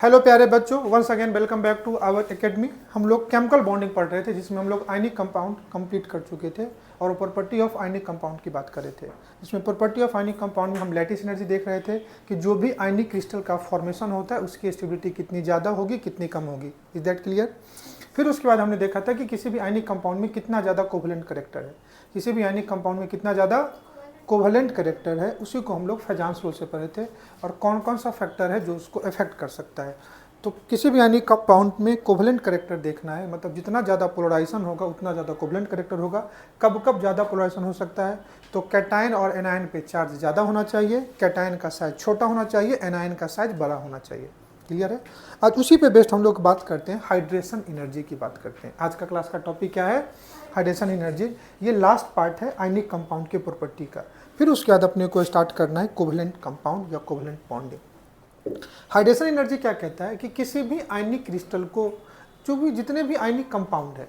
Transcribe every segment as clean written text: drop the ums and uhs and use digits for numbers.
Hello प्यारे बच्चों, once again welcome back to our academy. हम लोग केमिकल बॉन्डिंग पढ़ रहे थे, जिसमें हम लोग आयनिक कंपाउंड कंप्लीट कर चुके थे और प्रॉपर्टी ऑफ आयनिक कंपाउंड की बात कर रहे थे। जिसमें प्रॉपर्टी ऑफ आयनिक कंपाउंड में हम लैटिस एनर्जी देख रहे थे कि जो भी आयनिक क्रिस्टल का फॉर्मेशन होता है उसकी स्टेबिलिटी कितनी ज़्यादा होगी, कितनी कम होगी। Is that clear? फिर उसके बाद हमने देखा था कि किसी भी आयनिक कंपाउंड में कितना ज़्यादा कोवलेंट करेक्टर है, किसी भी आयनिक कंपाउंड में कितना ज़्यादा कोवलेंट करेक्टर है, उसी को हम लोग फेजांस रूल से पढ़े थे और कौन कौन सा फैक्टर है जो उसको इफेक्ट कर सकता है। तो किसी भी आयनिक कंपाउंड में कोवलेंट करेक्टर देखना है, मतलब जितना ज़्यादा पोलराइजेशन होगा उतना ज़्यादा कोवलेंट करेक्टर होगा। कब कब ज़्यादा पोलराइजेशन हो सकता है? तो कैटायन और एनायन पे चार्ज ज़्यादा होना चाहिए, कैटायन का साइज छोटा होना चाहिए, एनायन का साइज बड़ा होना चाहिए। क्लियर है? आज उसी पे बेस्ड हम लोग बात करते हैं, हाइड्रेशन एनर्जी की बात करते हैं। आज का क्लास का टॉपिक क्या है? Hydration energy. ये लास्ट पार्ट है आयनिक कंपाउंड के प्रॉपर्टी का। फिर उसके बाद अपने को स्टार्ट करना है कोवलेंट कंपाउंड या कोवलेंट बॉन्डिंग। हाइड्रेशन एनर्जी क्या कहता है कि किसी भी आयनिक क्रिस्टल को, जो भी जितने भी आयनिक कंपाउंड है,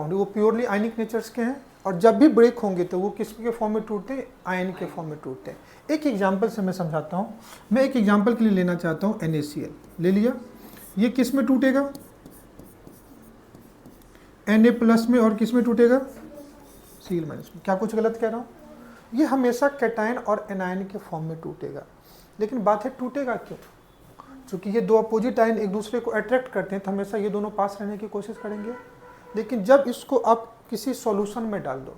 वो प्योरली आयनिक नेचर्स के हैं और जब भी ब्रेक होंगे तो वो किसके फॉर्म में टूटते हैं? आयन के फॉर्म में टूटते हैं। एक एग्जांपल से मैं समझाता हूँ। मैं एक एग्जांपल के लिए लेना चाहता हूँ NaCl। ले लिया। ये किस में टूटेगा? Na+ में। और किस में टूटेगा? Cl- में। क्या कुछ गलत कह रहा हूँ? ये हमेशा कैटायन और एनायन के फॉर्म में टूटेगा। लेकिन बात है टूटेगा क्यों? क्योंकि ये दो अपोजिट आयन एक दूसरे को अट्रैक्ट करते हैं तो हमेशा ये दोनों पास रहने की कोशिश करेंगे। लेकिन जब इसको आप किसी सॉल्यूशन में डाल दो,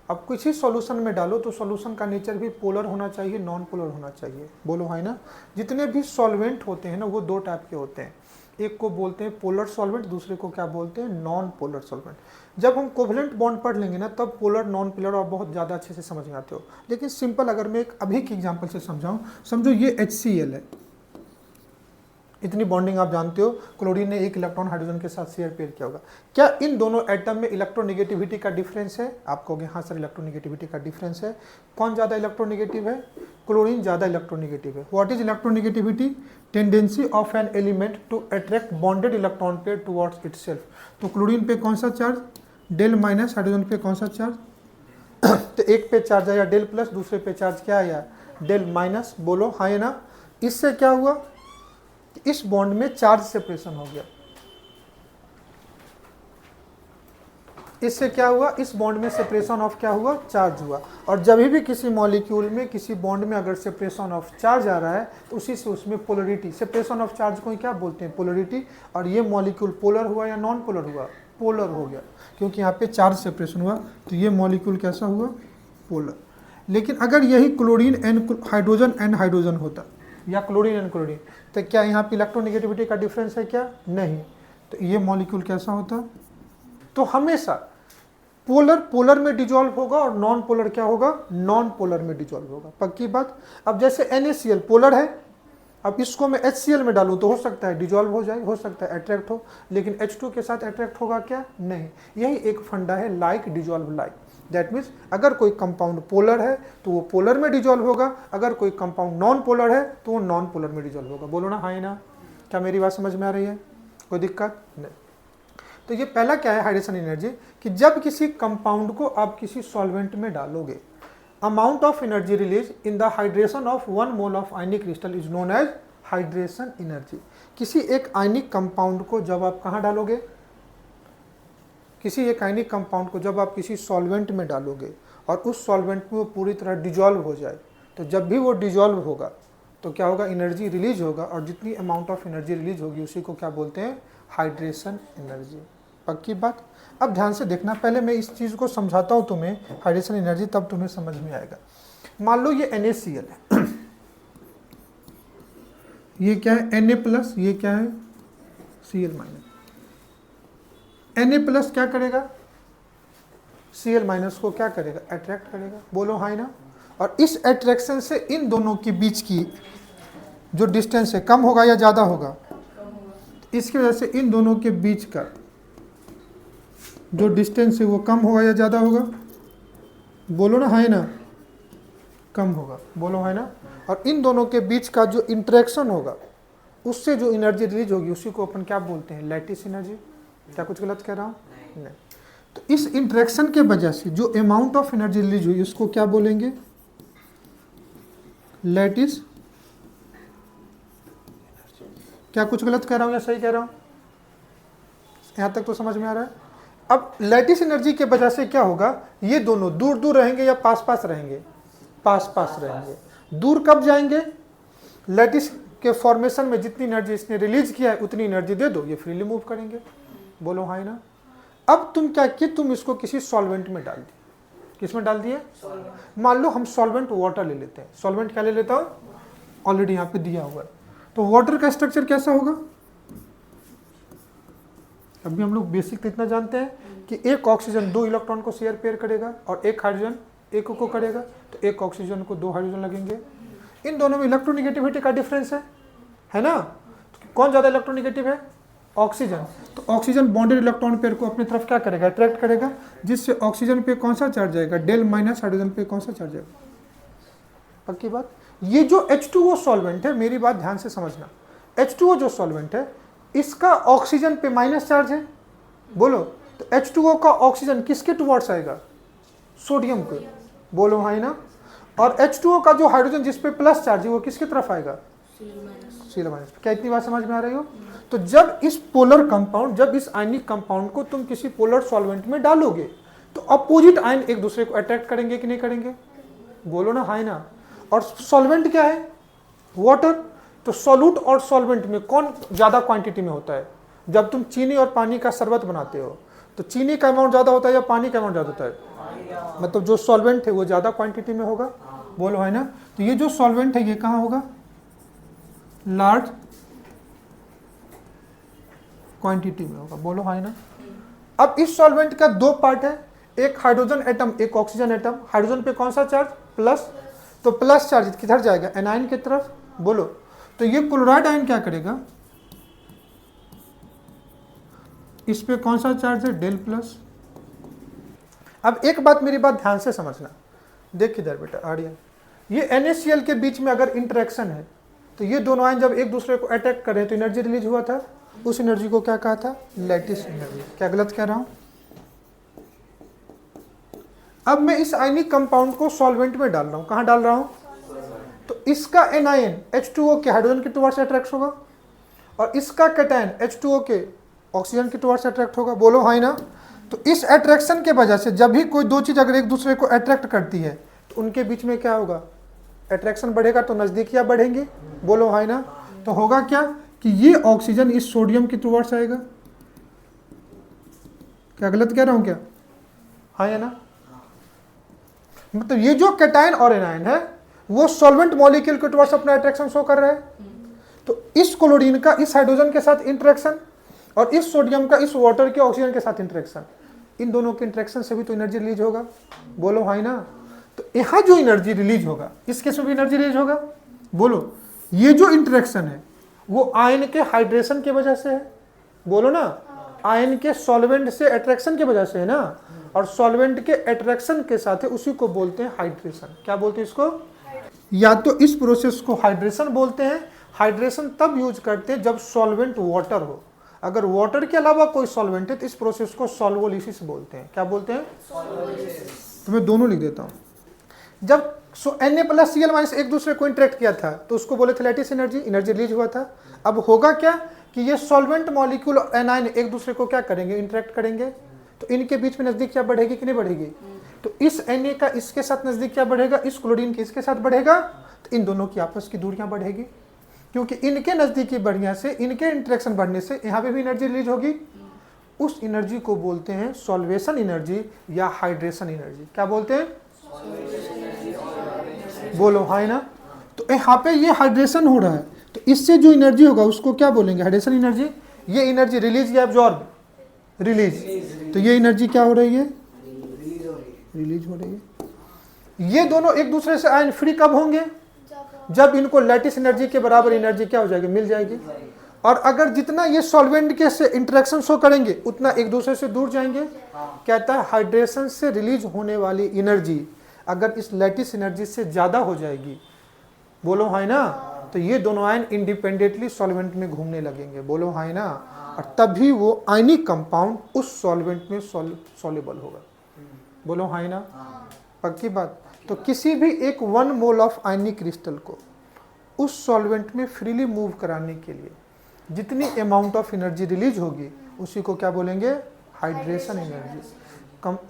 अब किसी सॉल्यूशन में डालो तो सॉल्यूशन का नेचर भी पोलर होना चाहिए, नॉन पोलर होना चाहिए। बोलो है ना? जितने भी सॉल्वेंट होते हैं ना, वो दो टाइप के होते हैं। एक को बोलते हैं पोलर सॉल्वेंट, दूसरे को क्या बोलते हैं? Non polar solvent. जब हम कोवलेंट बॉन्ड पढ़ लेंगे ना, तब पोलर नॉन पोलर और बहुत ज़्यादा अच्छे से समझ में आते हो। लेकिन सिंपल अगर मैं एक अभी के एग्जांपल से समझाऊं, समझो ये HCl है। इतनी बॉन्डिंग आप जानते हो, क्लोरीन ने एक इलेक्ट्रॉन हाइड्रोजन के साथ शेयर पेयर किया होगा। क्या इन दोनों एटम में इलेक्ट्रोनेगेटिविटी का डिफरेंस है? आप कहोगे हाँ सर, इलेक्ट्रोनेगेटिविटी का डिफरेंस है। कौन ज़्यादा इलेक्ट्रोनेगेटिव है? क्लोरीन ज़्यादा इलेक्ट्रोनेगेटिव है। What is electronegativity? Tendency of an element to attract bonded electron pair towards itself. तो क्लोरीन पे कौन सा चार्ज? Del minus. हाइड्रोजन पे कौन सा चार्ज? तो एक पे चार्ज आया डेल प्लस, दूसरे पे चार्ज क्या आया? Del minus. बोलो हाँ या ना? इससे क्या हुआ? इस बॉन्ड में चार्ज सेपरेशन हो गया। इससे क्या हुआ? इस बॉन्ड में सेपरेशन ऑफ क्या हुआ? चार्ज हुआ। और जब भी किसी मॉलिक्यूल में, किसी बॉन्ड में अगर सेपरेशन ऑफ चार्ज आ रहा है तो उसी से उसमें पोलरिटी, सेपरेशन ऑफ चार्ज को क्या बोलते हैं? पोलरिटी। और ये मॉलिक्यूल पोलर हुआ या नॉन पोलर हुआ? पोलर हो गया, क्योंकि यहाँ पे चार्ज सेपरेशन हुआ। तो ये मॉलिक्यूल कैसा हुआ? पोलर। लेकिन अगर यही क्लोरीन एंड हाइड्रोजन होता, या क्लोरीन एंड क्लोरीन, तो क्या यहाँ पे इलेक्ट्रोनेगेटिविटी का डिफरेंस है क्या? नहीं। तो ये मॉलिक्यूल कैसा होता? तो हमेशा पोलर पोलर में डिजॉल्व होगा और नॉन पोलर क्या होगा? नॉन पोलर में डिजॉल्व होगा। पक्की बात। अब जैसे NaCl पोलर है, अब इसको मैं HCl में डालूं तो हो सकता है डिजॉल्व हो जाए, हो सकता है अट्रैक्ट हो, लेकिन H2 के साथ अट्रैक्ट होगा क्या? नहीं। यही एक फंडा है, like dissolve like. That means अगर कोई कंपाउंड पोलर है तो वो पोलर में डिजॉल्व होगा, अगर कोई कंपाउंड नॉन पोलर है तो वो नॉन पोलर में डिजॉल्व होगा। बोलो ना हाँ ना? क्या मेरी बात समझ में आ रही है? कोई दिक्कत नहीं। तो ये पहला क्या है हाइड्रेशन एनर्जी, कि जब किसी कंपाउंड को आप किसी सॉल्वेंट में डालोगे, amount of energy release in the hydration of 1 mole of ionic crystal is known as hydration energy. किसी एक आयनिक कंपाउंड को जब आप कहाँ डालोगे? किसी एक आयनिक कंपाउंड को जब आप किसी सॉल्वेंट में डालोगे और उस सॉल्वेंट में वो पूरी तरह डिजॉल्व हो जाए, तो जब भी वो डिजॉल्व होगा तो क्या होगा? एनर्जी रिलीज होगा, और जितनी अमाउंट ऑफ एनर्जी रिलीज होगी उसी को क्या बोलते हैं? Hydration energy. पक्की बात। अब ध्यान से देखना, पहले मैं इस चीज़ को समझाता हूँ तुम्हें, हाइड्रेशन एनर्जी, तब तुम्हें समझ में आएगा। मान लो ये NaCl है, ये क्या है? Na+, ये क्या है? Cl-। Na+ क्या करेगा? Cl- को क्या करेगा? अट्रैक्ट करेगा। बोलो हाँ ना? और इस अट्रैक्शन से इन दोनों के बीच की जो डिस्टेंस है कम होगा या ज़्यादा होगा? इसकी वजह से इन दोनों के बीच का जो डिस्टेंस है वो कम होगा या ज़्यादा होगा? बोलो ना है ना? कम होगा। बोलो है ना? और इन दोनों के बीच का जो इंटरेक्शन होगा उससे जो एनर्जी रिलीज होगी उसी को अपन क्या बोलते हैं? Lattice energy. क्या कुछ गलत कह रहा हूँ? नहीं। तो इस इंटरेक्शन के वजह से जो अमाउंट ऑफ एनर्जी रिलीज हुई उसको क्या बोलेंगे? लैटिस क्या कुछ गलत कह रहा हूँ या सही कह रहा हूँ? यहाँ तक तो समझ में आ रहा है। अब लैटिस एनर्जी के वजह से क्या होगा, ये दोनों दूर दूर रहेंगे या पास पास रहेंगे? पास पास रहेंगे। दूर कब जाएंगे? लैटिस के फॉर्मेशन में जितनी एनर्जी इसने रिलीज किया है उतनी एनर्जी दे दो, ये फ्रीली मूव करेंगे। बोलो हाँ ना। अब तुम क्या किए, तुम इसको किसी सॉल्वेंट में डाल दिए। किस में डाल दिए? मान लो हम सॉल्वेंट वाटर ले लेते हैं। सॉल्वेंट क्या ले लेता हूँ? ऑलरेडी यहाँ पे दिया हुआ है। तो वाटर का स्ट्रक्चर कैसा होगा? अभी हम लोग बेसिक इतना जानते हैं कि एक ऑक्सीजन 2 इलेक्ट्रॉन को शेयर पेयर करेगा और एक हाइड्रोजन एक को करेगा, तो एक ऑक्सीजन को 2 हाइड्रोजन लगेंगे। इन दोनों में इलेक्ट्रोनिगेटिविटी का डिफरेंस है ना। तो कौन ज़्यादा इलेक्ट्रोनिगेटिव है? ऑक्सीजन। तो ऑक्सीजन बॉन्डेड इलेक्ट्रॉन पेयर को अपनी तरफ क्या करेगा? अट्रैक्ट करेगा, जिससे ऑक्सीजन पे कौन सा चार्ज आएगा? डेल माइनस हाइड्रोजन पे कौन सा चार्ज आएगा? पक्की बात। ये जो H2O सॉल्वेंट है, मेरी बात ध्यान से समझना, H2O जो सॉल्वेंट है इसका ऑक्सीजन पे माइनस चार्ज है। बोलो, तो H2O का ऑक्सीजन किसके टुवर्ड्स आएगा? सोडियम के। बोलो हाँ ना। और H2O का जो हाइड्रोजन जिस पे प्लस चार्ज है वो किसकी तरफ आएगा? Cl minus. क्या इतनी बात समझ में आ रही हो? तो जब इस पोलर कंपाउंड, जब इस आयनिक कंपाउंड को तुम किसी पोलर सॉल्वेंट में डालोगे तो अपोजिट आयन एक दूसरे को अट्रैक्ट करेंगे कि नहीं करेंगे? बोलो ना हाँ ना। और सॉल्वेंट क्या है? वाटर। तो सॉल्यूट और सॉल्वेंट में कौन ज्यादा क्वांटिटी में होता है? जब तुम चीनी और पानी का शरबत बनाते हो तो चीनी का अमाउंट ज्यादा होता है या पानी का अमाउंट ज्यादा होता है? मतलब जो सॉल्वेंट है वो ज्यादा क्वांटिटी में होगा। बोलो है ना। तो ये जो सॉल्वेंट है ये कहाँ होगा? लार्ज क्वांटिटी में होगा। बोलो है ना। अब इस सॉल्वेंट का 2 पार्ट है, एक हाइड्रोजन एटम, एक ऑक्सीजन एटम। हाइड्रोजन पे कौन सा चार्ज? प्लस। तो प्लस चार्ज किधर जाएगा? एनायन की तरफ। बोलो, तो ये क्लोराइड आयन क्या करेगा? इस पे कौन सा चार्ज है? Del plus. अब एक बात, मेरी बात ध्यान से समझना। देख इधर बेटा आर्यन, ये NaCl के बीच में अगर इंटरेक्शन है तो ये दोनों आयन जब एक दूसरे को अटैक करें तो एनर्जी रिलीज हुआ था। उस एनर्जी को क्या कहा था? Lattice energy. क्या गलत कह रहा हूं? अब मैं इस आयनिक कंपाउंड को सॉल्वेंट में डाल रहा हूं। कहां डाल रहा हूं? तो इसका एनायन H2O के हाइड्रोजन के टुवर्ड्स अट्रैक्ट होगा और इसका कैटायन H2O के ऑक्सीजन के टुवर्ड्स अट्रैक्ट होगा। बोलो हाँ ना। तो इस अट्रैक्शन के वजह से जब भी कोई 2 चीज अगर एक दूसरे को अट्रैक्ट करती है तो उनके बीच में क्या होगा? अट्रैक्शन बढ़ेगा तो नजदीकियां बढ़ेंगी। बोलो हाँ ना। तो होगा क्या कि ये ऑक्सीजन इस सोडियम के टुवर्ड्स आएगा। क्या गलत कह रहा हूं क्या? हाँ या ना। मतलब ये जो कैटायन और एनायन है वो सॉल्वेंट मॉलिक्यूल के टुवर्ड्स अपना अट्रैक्शन शो कर रहा है। तो इस क्लोरीन का इस हाइड्रोजन के साथ इंटरेक्शन और इस सोडियम का इस वाटर के ऑक्सीजन के साथ इंटरेक्शन, इन दोनों के इंटरेक्शन से भी तो एनर्जी रिलीज होगा। बोलो हाँ ना। तो यहाँ जो एनर्जी रिलीज होगा इस केस में भी एनर्जी रिलीज होगा। बोलो, ये जो इंटरेक्शन है वो आयन के हाइड्रेशन की वजह से है। बोलो ना, आयन के सॉल्वेंट से अट्रैक्शन की वजह से है ना। और सॉल्वेंट के अट्रैक्शन के साथ है, उसी को बोलते हैं हाइड्रेशन। क्या बोलते हैं इसको? या तो इस प्रोसेस को हाइड्रेशन बोलते हैं। हाइड्रेशन तब यूज करते हैं जब सॉल्वेंट वाटर हो। अगर वाटर के अलावा कोई सॉल्वेंट है तो इस प्रोसेस को सॉल्वोलिसिस बोलते हैं। क्या बोलते हैं? तो मैं दोनों लिख देता हूं। जब Na+Cl- एक दूसरे को इंटरेक्ट किया था तो उसको बोले थे लैटिस एनर्जी, एनर्जी रिलीज हुआ था। अब होगा क्या कि ये सॉल्वेंट मॉलिक्यूल और एनायन एक दूसरे को क्या करेंगे? इंटरेक्ट करेंगे। तो इनके बीच में नजदीक क्या बढ़ेगी कि नहीं बढ़ेगी? तो इस Na का इसके साथ नजदीक क्या बढ़ेगा? इस क्लोरीन के इसके साथ बढ़ेगा। तो इन दोनों की आपस की दूरियां बढ़ेगी, क्योंकि इनके नजदीकी बढ़ने से, इनके इंटरेक्शन बढ़ने से यहाँ पे भी एनर्जी रिलीज होगी। उस एनर्जी को बोलते हैं सॉल्वेशन एनर्जी या हाइड्रेशन एनर्जी। क्या बोलते हैं? बोलो हाँ ना। तो यहाँ पे ये हाइड्रेशन हो रहा है तो इससे जो एनर्जी होगा उसको क्या बोलेंगे? Hydration energy. ये एनर्जी रिलीज या एब्जॉर्ब? रिलीज। तो ये एनर्जी क्या हो रही है? रिलीज हो रही है। ये दोनों एक दूसरे से आयन फ्री कब होंगे? जब इनको लैटिस एनर्जी के बराबर एनर्जी क्या हो जाएगी? मिल जाएगी। और अगर जितना ये सॉल्वेंट के से इंटरेक्शन शो करेंगे उतना एक दूसरे से दूर जाएंगे। कहता है हाइड्रेशन से रिलीज होने वाली एनर्जी अगर इस लैटिस एनर्जी से ज्यादा हो जाएगी, बोलो हाँ ना, तो ये दोनों आयन इंडिपेंडेंटली सॉल्वेंट में घूमने लगेंगे। बोलो हाँ ना। और तभी वो आयनिक कंपाउंड उस सॉल्वेंट में सॉल्युबल होगा। बोलो हाँ ना। पक्की बात। तो किसी भी एक 1 मोल ऑफ आयनिक क्रिस्टल को उस सॉल्वेंट में फ्रीली मूव कराने के लिए जितनी अमाउंट ऑफ एनर्जी रिलीज होगी उसी को क्या बोलेंगे, हाइड्रेशन एनर्जी।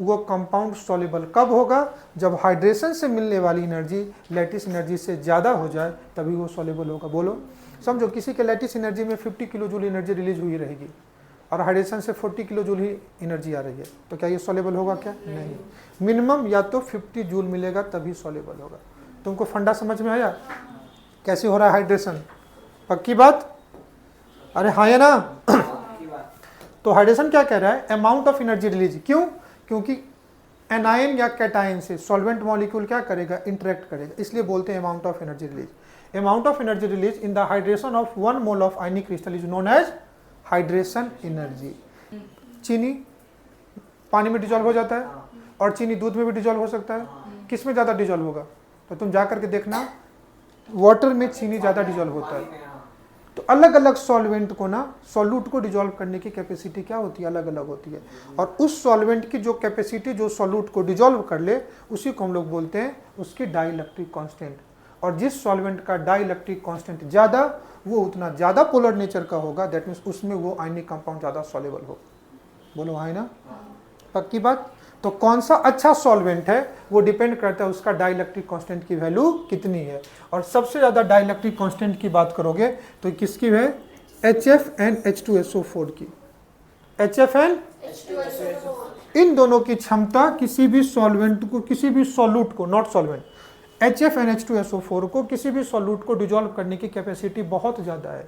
वो कंपाउंड सॉल्युबल कब होगा, जब हाइड्रेशन से मिलने वाली एनर्जी लैटिस एनर्जी से ज़्यादा हो जाए तभी वो सॉल्युबल होगा। बोलो, समझो किसी के लैटिस एनर्जी में 50 किलो जूल एनर्जी रिलीज हुई रहेगी और हाइड्रेशन से 40 किलो जूल ही एनर्जी आ रही है, तो क्या ये सॉल्युबल होगा? क्या नहीं, मिनिमम या तो 50 जूल मिलेगा तभी सॉल्युबल होगा। तुमको फंडा समझ में आया कैसे हो रहा है हाइड्रेशन? पक्की बात? अरे हाँ या ना? तो हाइड्रेशन क्या कह रहा है, अमाउंट ऑफ एनर्जी रिलीज। क्यों? क्योंकि एनायन या कैटायन से सॉल्वेंट मॉलिक्यूल क्या करेगा, इंटरेक्ट करेगा, इसलिए बोलते हैं amount of energy release. Amount of energy release in the hydration of 1 mole of ionic crystal is known as hydration energy. चीनी पानी में डिजॉल्व हो जाता है और चीनी दूध में भी डिजॉल्व हो सकता है। किस में ज़्यादा डिजॉल्व होगा? तो तुम जा करके देखना, वाटर में चीनी ज़्यादा डिजॉल्व होता है। तो अलग अलग सॉल्वेंट को ना, सॉल्यूट को डिजॉल्व करने की कैपेसिटी क्या होती है, अलग अलग होती है। और उस सॉल्वेंट की जो कैपेसिटी जो सॉल्यूट को डिजॉल्व कर ले उसी को हम लोग बोलते हैं उसकी डाइलेक्ट्रिक कांस्टेंट। और जिस सॉल्वेंट का डाइलेक्ट्रिक कांस्टेंट ज़्यादा वो उतना ज़्यादा पोलर नेचर का होगा, दैट मीन्स उसमें वो आयनिक कंपाउंड ज़्यादा सॉल्युबल हो। बोलो हाँ ना? पक्की बात? तो कौन सा अच्छा सॉल्वेंट है वो डिपेंड करता है उसका डाइलेक्ट्रिक कांस्टेंट की वैल्यू कितनी है। और सबसे ज़्यादा डाइलेक्ट्रिक कांस्टेंट की बात करोगे तो किसकी है, HFnH2SO4 की। HFn, इन दोनों की क्षमता किसी भी सॉल्वेंट को, किसी भी सॉल्यूट को, नॉट सॉल्वेंट, HFnH2SO4 को किसी भी सॉल्यूट को डिजॉल्व करने की कैपेसिटी बहुत ज़्यादा है।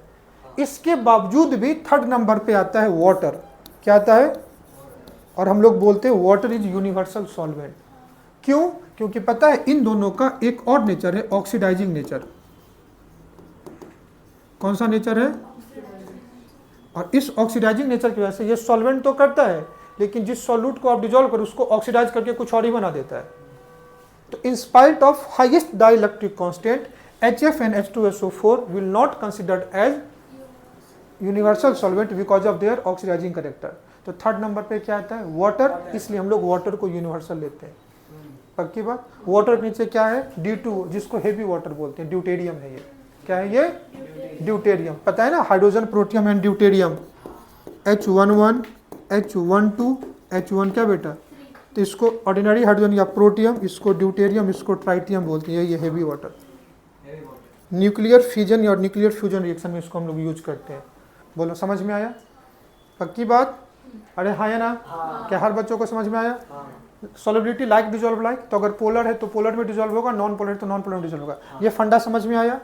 इसके बावजूद भी थर्ड नंबर पे आता है वाटर। क्या आता है? और हम लोग बोलते हैं वाटर इज यूनिवर्सल सॉल्वेंट। क्यों? क्योंकि पता है इन दोनों का एक और नेचर है, ऑक्सीडाइजिंग नेचर। कौन सा नेचर है? और इस ऑक्सीडाइजिंग नेचर की वजह से ये सॉल्वेंट तो करता है लेकिन जिस सॉल्यूट को आप डिजॉल्व करो उसको ऑक्सीडाइज करके कुछ और ही बना देता है। तो in spite of highest dielectric constant HFnH2SO4 will not considered as universal solvent because of their oxidising character. तो थर्ड नंबर पे क्या आता है, वाटर, इसलिए हम लोग वाटर को यूनिवर्सल लेते हैं। पक्की बात? वाटर के नीचे क्या है, D2, जिसको हेवी वाटर बोलते हैं, ड्यूटेरियम है ये। क्या है ये? ड्यूटेरियम। पता है ना, hydrogen, protium and deuterium. H11, H12, H1 क्या बेटा? तो इसको ऑर्डिनरी हाइड्रोजन या प्रोटियम, इसको ड्यूटेरियम, इसको ट्राइटियम बोलते हैं। ये हेवी वाटर। न्यूक्लियर फिजन और न्यूक्लियर फ्यूजन रिएक्शन में इसको हम लोग यूज करते हैं। बोलो समझ में आया? पक्की बात? अरे हाँ या ना? क्या हर बच्चों को समझ में आया? सॉल्युबिलिटी लाइक डिजॉल्व लाइक, तो अगर पोलर है तो पोलर में डिजॉल्व होगा, नॉन पोलर है तो नॉन पोलर में डिजॉल्व होगा। ये फंडा समझ में आया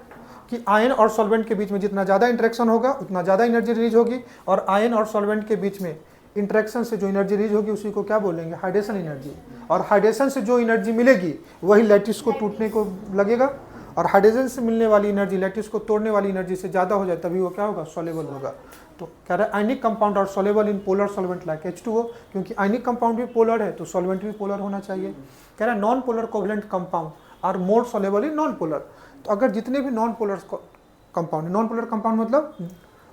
कि आयन और सॉल्वेंट के बीच में जितना ज़्यादा इंटरेक्शन होगा उतना ज़्यादा एनर्जी रिलीज होगी, और आयन और सॉल्वेंट के बीच में इंटरेक्शन से जो एनर्जी रिलीज होगी उसी को क्या बोलेंगे, हाइड्रेशन एनर्जी। और हाइड्रेशन से जो एनर्जी मिलेगी वही लैटिस को टूटने को लगेगा, और हाइड्रोजन से मिलने वाली एनर्जी लैटिस को तोड़ने वाली एनर्जी से ज़्यादा हो जाए तभी वो क्या होगा, सॉल्युबल होगा। तो कह रहा है आयनिक कंपाउंड और soluble in polar solvent like H2O, क्योंकि आयनिक कंपाउंड भी पोलर है तो सॉल्वेंट भी पोलर होना चाहिए। कह रहा है non polar covalent compound are more soluble in non polar. तो अगर जितने भी non polar compound, non polar compound मतलब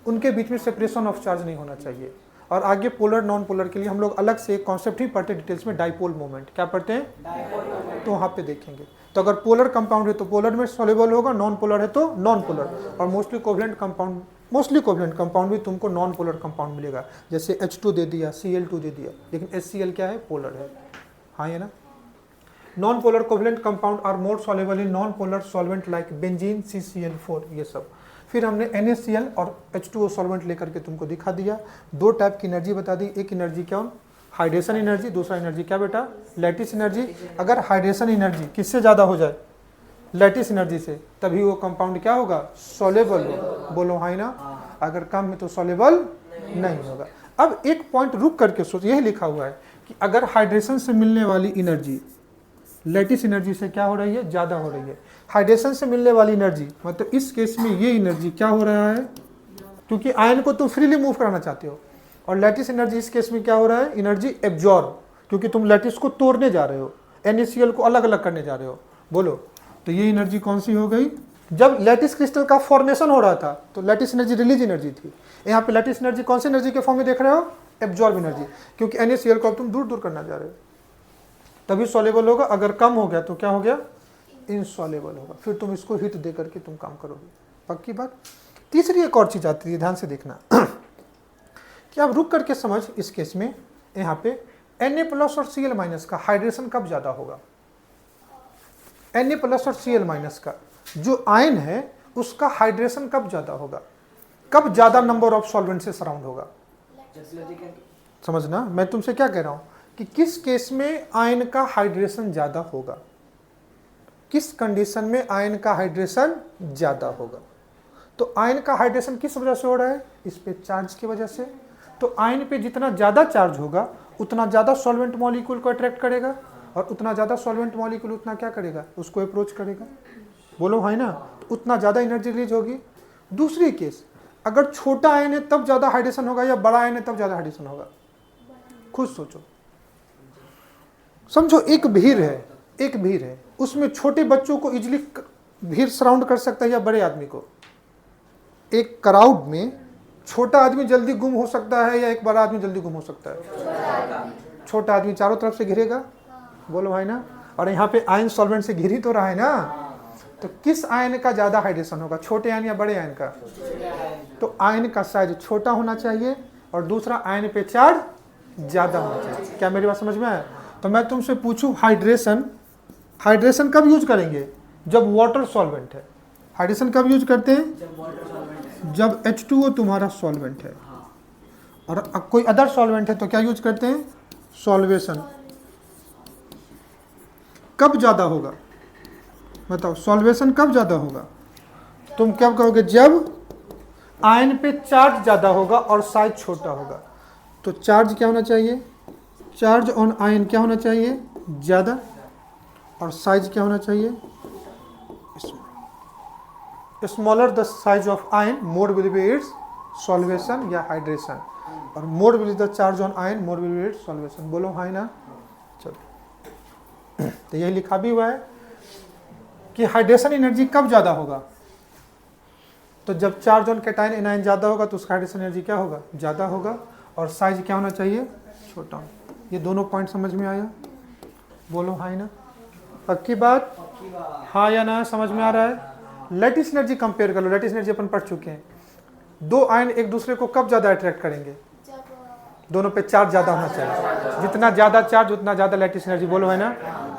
उनके बीच में सेपरेशन ऑफ चार्ज नहीं होना चाहिए। और आगे पोलर नॉन पोलर के लिए हम लोग अलग से एक कॉन्सेप्ट ही पढ़ते डिटेल्स में, डाइपोल मोमेंट। क्या पढ़ते हैं? तो वहाँ पे देखेंगे। तो अगर पोलर कंपाउंड है तो पोलर में सॉल्युबल होगा, नॉन पोलर है तो नॉन पोलर। और मोस्टली कोवलेंट कंपाउंड भी तुमको नॉन पोलर कंपाउंड मिलेगा, जैसे H2 दे दिया, Cl2 दे दिया, लेकिन HCl क्या है, पोलर है। हाँ ये ना? Non polar covalent compound are more soluble in non polar solvent like benzene, CCl4, ये सब। फिर हमने NaCl और H2O सॉल्वेंट लेकर के तुमको दिखा दिया। दो टाइप की एनर्जी बता दी, एक एनर्जी क्या, हाइड्रेशन एनर्जी, दूसरा एनर्जी क्या बेटा, लैटिस एनर्जी। अगर हाइड्रेशन एनर्जी किससे ज़्यादा हो जाए, लैटिस एनर्जी से, तभी वो कंपाउंड क्या होगा, सॉल्युबल होगा। बोलो हाँ ना? अगर कम है तो सॉल्युबल नहीं होगा। अब एक पॉइंट रुक करके सोच, यही लिखा हुआ है कि अगर हाइड्रेशन से मिलने वाली एनर्जी लैटिस एनर्जी से क्या हो रही है, ज़्यादा हो रही है। हाइड्रेशन से मिलने वाली एनर्जी मतलब इस केस में ये एनर्जी क्या हो रहा है, क्योंकि आयन को तुम फ्रीली मूव कराना चाहते हो, और लैटिस एनर्जी इस केस में क्या हो रहा है, एनर्जी एब्जॉर्ब, क्योंकि तुम लैटिस को तोड़ने जा रहे हो, NaCl को अलग अलग करने जा रहे हो। बोलो, तो ये एनर्जी कौन सी हो गई? जब लैटिस क्रिस्टल का फॉर्मेशन हो रहा था तो लैटिस एनर्जी रिलीज एनर्जी थी। यहाँ पे लैटिस एनर्जी कौन सी एनर्जी के फॉर्म में देख रहे हो, एब्जॉर्ब एनर्जी, क्योंकि NaCl को अब तुम दूर दूर करना जा रहे हो, तभी सॉल्युबल होगा। अगर कम हो गया तो क्या हो गया, इनसॉल्युबल होगा। फिर तुम इसको हीट दे करके तुम काम करोगे। पक्की बात? तीसरी एक और चीज़ आती है, ध्यान से देखना कि आप रुक करके समझ, इस केस में यहाँ पे Na+ और Cl- का हाइड्रेशन कब ज़्यादा होगा? Na+ और Cl- का जो आयन है उसका हाइड्रेशन कब ज़्यादा होगा? कब ज़्यादा नंबर ऑफ सॉल्वेंट से सराउंड होगा? समझना, मैं तुमसे क्या कह रहा हूँ कि किस केस में आयन का हाइड्रेशन ज़्यादा होगा, किस कंडीशन में आयन का हाइड्रेशन ज़्यादा होगा। तो आयन का हाइड्रेशन किस वजह से हो रहा है? इस पे चार्ज की वजह से। तो आयन पे जितना ज़्यादा चार्ज होगा उतना ज़्यादा सॉल्वेंट मॉलिक्यूल को अट्रैक्ट करेगा, और उतना ज़्यादा सॉल्वेंट मॉलिक्यूल उतना क्या करेगा? उसको अप्रोच करेगा। बोलो है ना, तो उतना ज़्यादा एनर्जी रिलीज होगी। दूसरी केस, अगर छोटा आयन है तब ज़्यादा हाइड्रेशन होगा या बड़ा आयन है तब ज़्यादा हाइड्रेशन होगा? खुद सोचो, समझो एक भीड़ है, एक भीड़ है, उसमें छोटे बच्चों को इजीली भीड़ सराउंड कर सकता है या बड़े आदमी को? एक क्राउड में छोटा आदमी जल्दी गुम हो सकता है या एक बड़ा आदमी जल्दी गुम हो सकता है? छोटा आदमी चारों तरफ से घिरेगा। बोलो भाई ना, और यहाँ पे आयन सॉल्वेंट से घिर ही तो रहा है ना। तो किस आयन का ज्यादा हाइड्रेशन होगा, छोटे आयन या बड़े आयन का? तो आयन का साइज छोटा होना चाहिए और दूसरा आयन पे चार्ज ज्यादा होना चाहिए। क्या मेरी बात समझ में आया? तो मैं तुमसे पूछूं, हाइड्रेशन, हाइड्रेशन कब यूज करेंगे? जब वाटर सॉल्वेंट है। हाइड्रेशन कब यूज करते हैं? जब H2O तुम्हारा सॉल्वेंट है। और कोई अदर सॉल्वेंट है तो क्या यूज करते हैं? सॉल्वेशन। कब ज्यादा होगा बताओ, सॉल्वेशन कब ज्यादा होगा? तुम क्या कहोगे? जब आयन पे चार्ज ज्यादा होगा और साइज छोटा होगा। तो चार्ज क्या होना चाहिए? चार्ज ऑन आयन क्या होना चाहिए? ज्यादा। और साइज क्या होना चाहिए? Smaller the size of ion, more will be it's solvation या हाइड्रेशन, और more will the charge on ion, more will be it's solvation. बोलो है ना। चलो, तो यही लिखा भी हुआ है कि हाइड्रेशन एनर्जी कब ज्यादा होगा? तो जब चार्ज ऑन कैटायन एनायन ज्यादा होगा तो उसका हाइड्रेशन एनर्जी क्या होगा? ज्यादा होगा। और साइज क्या होना चाहिए? छोटा। ये दोनों पॉइंट समझ में आया? बोलो हाँ ना, पक्की बात? हाँ या ना, समझ में आ रहा है? लैटिस एनर्जी कंपेयर कर लो। लैटिस एनर्जी अपन पढ़ चुके हैं। दो आयन एक दूसरे को कब ज्यादा अट्रैक्ट करेंगे? दोनों पे चार्ज ज्यादा होना चाहिए। जितना ज्यादा चार्ज उतना ज्यादा लैटिस एनर्जी। बोलो है ना।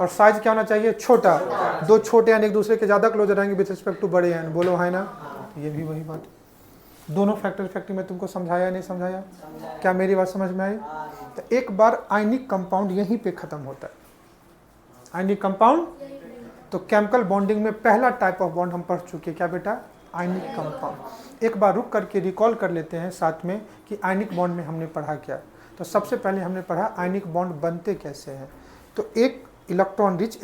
और साइज क्या होना चाहिए? छोटा। दो छोटे आयन एक दूसरे के ज्यादा क्लोज रहेंगे विद रिस्पेक्ट टू बड़े आयन। बोलो है ना। ये भी वही बात। दोनों फैक्टर इफेक्ट में तुमको समझाया नहीं समझाया? क्या मेरी बात समझ में आई? तो एक बार आयनिक कंपाउंड यहीं पे खत्म होता है। आयनिक कंपाउंड, तो केमिकल बॉन्डिंग में पहला टाइप ऑफ बॉन्ड हम पढ़ चुके हैं। क्या बेटा? Ionic compound. एक बार रुक करके रिकॉल कर लेते हैं साथ में कि आयनिक बॉन्ड में हमने पढ़ा क्या। तो सबसे पहले हमने पढ़ा आयनिक बॉन्ड बनते कैसे हैं। तो एक इलेक्ट्रॉन रिच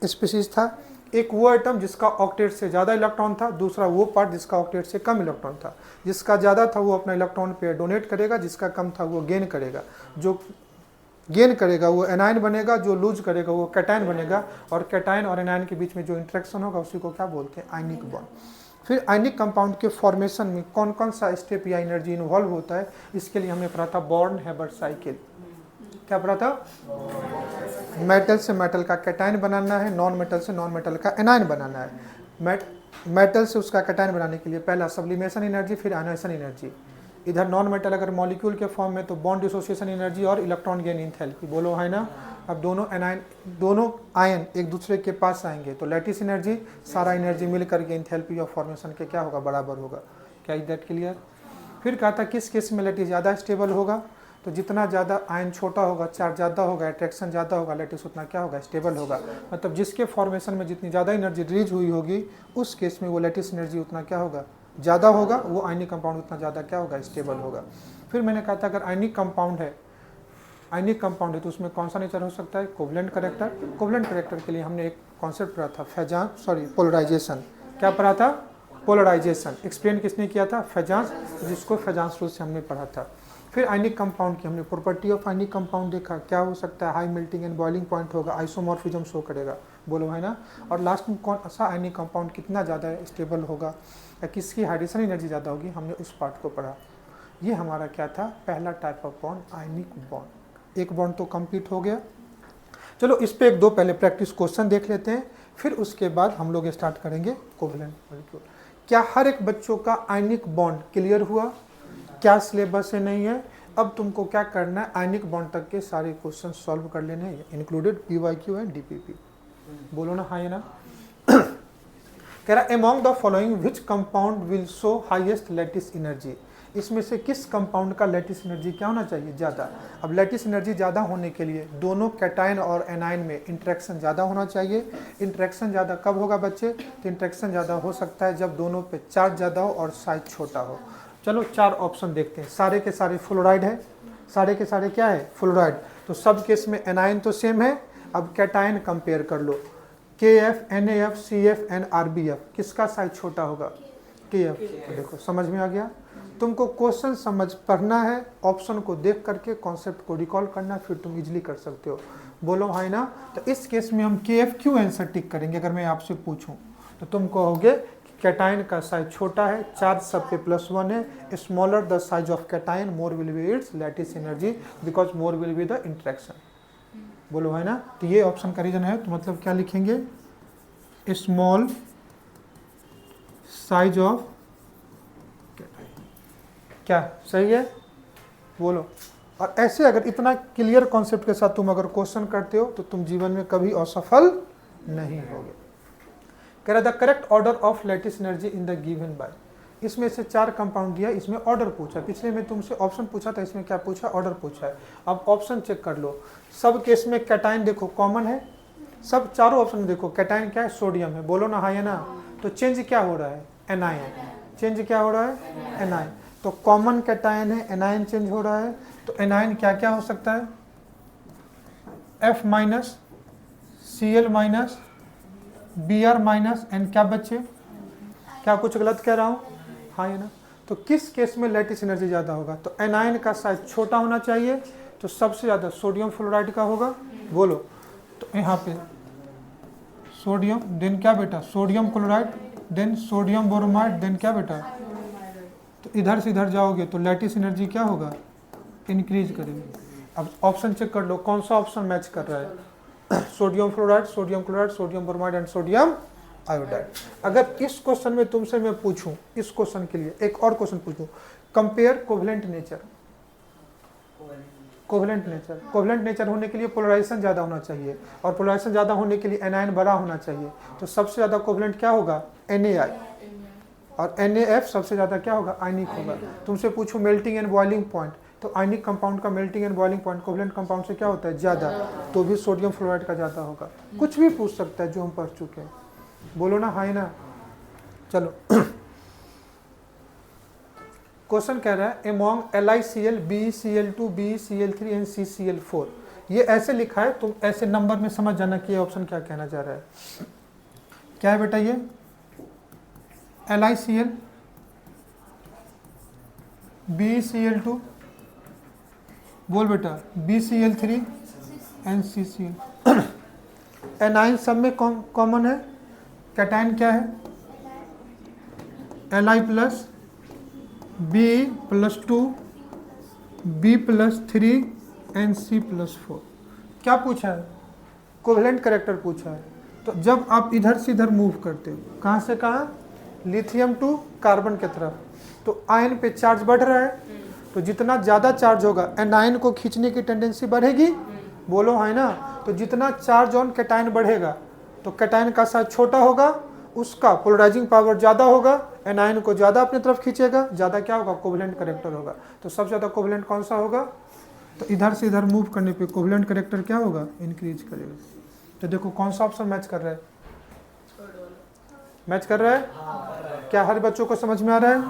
स्पीशीज था, एक वो आइटम जिसका ऑक्टेट से ज़्यादा इलेक्ट्रॉन था, दूसरा वो पार्ट जिसका ऑक्टेट से कम इलेक्ट्रॉन था। जिसका ज़्यादा था वो अपना इलेक्ट्रॉन पे डोनेट करेगा, जिसका कम था वो गेन करेगा। जो गेन करेगा वो एनायन बनेगा, जो लूज करेगा वो कैटायन बनेगा, और कैटायन और एनायन के बीच में जो इंटरेक्शन होगा उसी को क्या बोलते हैं? Ionic bond. फिर आयनिक कंपाउंड के फॉर्मेशन में कौन कौन सा स्टेप या एनर्जी इन्वॉल्व होता है, इसके लिए हमने पढ़ा था बॉर्न हैबर साइकिल। क्या पढ़ा था? मेटल से मेटल का कैटायन बनाना है, नॉन मेटल से नॉन मेटल का एनायन बनाना है। मेटल से उसका कैटायन बनाने के लिए पहला सब्लिमेशन एनर्जी, फिर आयनाइजेशन एनर्जी। इधर नॉन मेटल अगर मॉलिक्यूल के फॉर्म में तो बॉन्ड डिसोसिएशन एनर्जी और इलेक्ट्रॉन गेन एंथैल्पी। बोलो है ना। अब दोनों आयन एक दूसरे के पास आएंगे तो लैटिस एनर्जी, सारा एनर्जी मिल करके एंथैल्पी ऑफ फॉर्मेशन के क्या होगा? बराबर होगा। क्या इज दैट क्लियर? फिर कहा था किस केस में लैटिस ज़्यादा स्टेबल होगा? तो जितना ज़्यादा आयन छोटा होगा, चार्ज ज़्यादा होगा, अट्रैक्शन ज़्यादा होगा, लैटिस उतना क्या होगा? स्टेबल होगा। मतलब जिसके फॉर्मेशन में जितनी ज़्यादा एनर्जी रिलीज हुई होगी उस केस में वो लैटिस एनर्जी उतना क्या होगा? ज़्यादा होगा। वो आयनिक कंपाउंड उतना ज़्यादा क्या होगा? स्टेबल होगा। फिर मैंने कहा था अगर आयनिक कंपाउंड है तो उसमें कौन सा नेचर हो सकता है? Covalent character. कोवलेंट करेक्टर के लिए हमने एक कॉन्सेप्ट पढ़ा था, पोलराइजेशन। क्या पढ़ा था? पोलराइजेशन। एक्सप्लेन किसने किया था? फेजांस, जिसको फेजांस रूल से हमने पढ़ा था। फिर आयनिक कंपाउंड की हमने प्रॉपर्टी ऑफ आयनिक कंपाउंड देखा। क्या हो सकता है? High melting and boiling point होगा, आइसोमॉर्फिज्म शो करेगा। बोलो है ना। और लास्ट में कौन सा आयनिक कंपाउंड कितना ज़्यादा स्टेबल होगा या किसकी हाइड्रेशन एनर्जी ज़्यादा होगी, हमने उस पार्ट को पढ़ा। ये हमारा क्या था? पहला type of bond, ionic bond. एक बॉन्ड तो कंप्लीट हो गया। चलो इस पे एक दो पहले प्रैक्टिस क्वेश्चन देख लेते हैं, फिर उसके बाद हम लोग स्टार्ट करेंगे कोवलेंट मॉलिक्यूल। क्या हर एक बच्चों का आयनिक बॉन्ड क्लियर हुआ? क्या सिलेबस से नहीं है? अब तुमको क्या करना है, आयनिक बॉन्ड तक के सारे क्वेश्चन सॉल्व कर लेने हैं, इंक्लूडेड PYQ एंड DPP। बोलो ना हाँ या ना। कह रहा among the following which compound will show highest lattice energy, इसमें से किस कंपाउंड का लैटिस एनर्जी क्या होना चाहिए? ज़्यादा। अब लैटिस एनर्जी ज़्यादा होने के लिए दोनों कैटायन और एनायन में इंटरेक्शन ज़्यादा होना चाहिए। इंटरेक्शन ज़्यादा कब होगा बच्चे? तो इंटरेक्शन ज़्यादा हो सकता है जब दोनों पे चार्ज ज़्यादा हो और साइज छोटा हो। चलो 4 ऑप्शन देखते हैं। सारे के सारे फ्लोराइड है, सारे के सारे क्या है? फ्लोराइड। तो सब केस में एनायन तो सेम है। अब कैटायन कंपेयर कर लो, KF, NaF, CF and RBF, किसका साइज छोटा होगा? KF। देखो समझ में आ गया। तुमको क्वेश्चन समझ पढ़ना है, ऑप्शन को देख करके कॉन्सेप्ट को रिकॉल करना, फिर तुम इजीली कर सकते हो। बोलो है ना। तो इस केस में हम KF क्यों आंसर टिक करेंगे? अगर मैं आपसे पूछूं तो तुम कहोगे कैटायन का साइज छोटा है, चार्ज सब पे +1 है, smaller the size of cation more will be it's lattice energy because more will be the interaction. बोलो है ना। तो ये ऑप्शन का रीजन है। तो मतलब क्या लिखेंगे? स्मॉल साइज ऑफ, क्या सही है? बोलो। और ऐसे अगर इतना क्लियर कॉन्सेप्ट के साथ तुम अगर क्वेश्चन करते हो तो तुम जीवन में कभी असफल नहीं होगे। कह रहा the correct order of lattice energy in the given by, इसमें से 4 कंपाउंड दिया, इसमें ऑर्डर पूछा। पिछले में तुमसे ऑप्शन पूछा था, इसमें क्या पूछा? ऑर्डर पूछा है। अब ऑप्शन चेक कर लो। सब केस में कैटायन देखो कॉमन है, सब चारों ऑप्शन में देखो कैटायन क्या है? सोडियम है। बोलो ना हाँ या ना। तो चेंज क्या हो रहा है? एनायन। चेंज क्या हो रहा है? एनायन। तो कॉमन कैटायन है, एनायन चेंज हो रहा है। तो एनायन क्या क्या हो सकता है? F-, Cl-, Br- एंड क्या बच्चे? क्या कुछ गलत कह रहा हूँ? हाँ या ना। तो किस केस में लैटिस एनर्जी ज़्यादा होगा? तो एनायन का साइज छोटा होना चाहिए, तो सबसे ज़्यादा सोडियम फ्लोराइड का होगा। बोलो। तो यहाँ पे सोडियम, देन क्या बेटा? Sodium chloride, then sodium bromide, then क्या बेटा? तो इधर से इधर जाओगे तो लैटिस एनर्जी क्या होगा? इंक्रीज करेगी। अब ऑप्शन चेक कर लो कौन सा ऑप्शन मैच कर रहा है। Sodium fluoride, sodium chloride, sodium bromide and sodium iodide. अगर इस क्वेश्चन में तुमसे मैं पूछूं, इस क्वेश्चन के लिए एक और क्वेश्चन पूछूं, compare covalent nature. Covalent nature, covalent nature होने के लिए पोलराइजेशन ज़्यादा होना चाहिए, और पोलराइजेशन ज़्यादा होने के लिए एनायन बड़ा होना चाहिए। तो सबसे ज़्यादा कोवेलेंट क्या होगा? Na, और NaF सबसे ज़्यादा क्या होगा? आयनिक होगा। तुमसे पूछो मेल्टिंग एंड बॉइलिंग पॉइंट, तो आयनिक कंपाउंड का melting and boiling point covalent compound से क्या होता है? ज़्यादा। तो भी सोडियम फ्लोराइड का ज़्यादा होगा। कुछ भी पूछ सकता है जो हम पढ़ चुके हैं। बोलो ना हाँ ना। चलो क्वेश्चन कह रहा है among LiCl, BeCl2, BeCl3 and CCl4। ये ऐसे लिखा है, तुम ऐसे नंबर में समझ जाना कि ये ऑप्शन क्या कहना चाह रहा है। क्या है बेटा? ये LiCl, BeCl2, बोल बेटा, BeCl3 एंड CCl। एनाइन सब में कॉमन है। कैटायन क्या है? Li+, B+2, B+3 and C+4। क्या पूछा है? कोवेलेंट कैरेक्टर पूछा है। तो जब आप इधर से इधर मूव करते हो, कहाँ से कहाँ? लिथियम टू कार्बन की तरफ, तो आयन पे चार्ज बढ़ रहा है। तो जितना ज़्यादा चार्ज होगा एनायन को खींचने की टेंडेंसी बढ़ेगी। बोलो है ना। तो जितना चार्ज ऑन कैटायन बढ़ेगा तो कैटायन का साइज छोटा होगा, उसका पोलराइजिंग पावर ज़्यादा होगा, एनायन को ज़्यादा अपनी तरफ खींचेगा, ज़्यादा क्या होगा? कोवेलेंट कैरेक्टर होगा। तो सबसे ज़्यादा कोवेलेंट कौन सा होगा? तो इधर से इधर मूव करने पे कोवेलेंट कैरेक्टर क्या होगा? इंक्रीज करेगा। तो देखो कौन सा ऑप्शन मैच कर रहा है? मैच कर रहा है? क्या हर बच्चों को समझ में आ रहा है?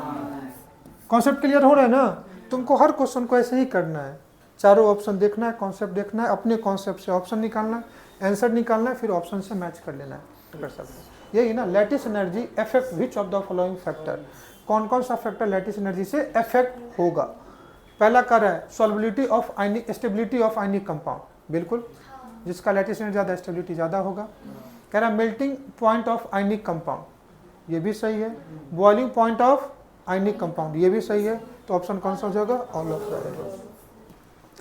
कॉन्सेप्ट क्लियर हो रहा है ना? तुमको हर क्वेश्चन को ऐसे ही करना है, चारों ऑप्शन देखना है, कॉन्सेप्ट देखना है, अपने कॉन्सेप्ट से ऑप्शन निकालना है, आंसर निकालना है, फिर ऑप्शन से मैच कर लेना है। कर सकते हैं यही ना। Lattice energy affect which of the following factor, कौन कौन सा फैक्टर लैटिस एनर्जी से अफेक्ट होगा? पहला कर रहा है solubility of ionic, stability of ionic compound, बिल्कुल, जिसका लैटिस एनर्जी ज़्यादा स्टेबिलिटी ज़्यादा होगा। कह रहा है melting point of ionic compound, ये भी सही है। Boiling point of ionic compound, ये भी सही है। तो ऑप्शन कौन सा हो जाएगा? All of the.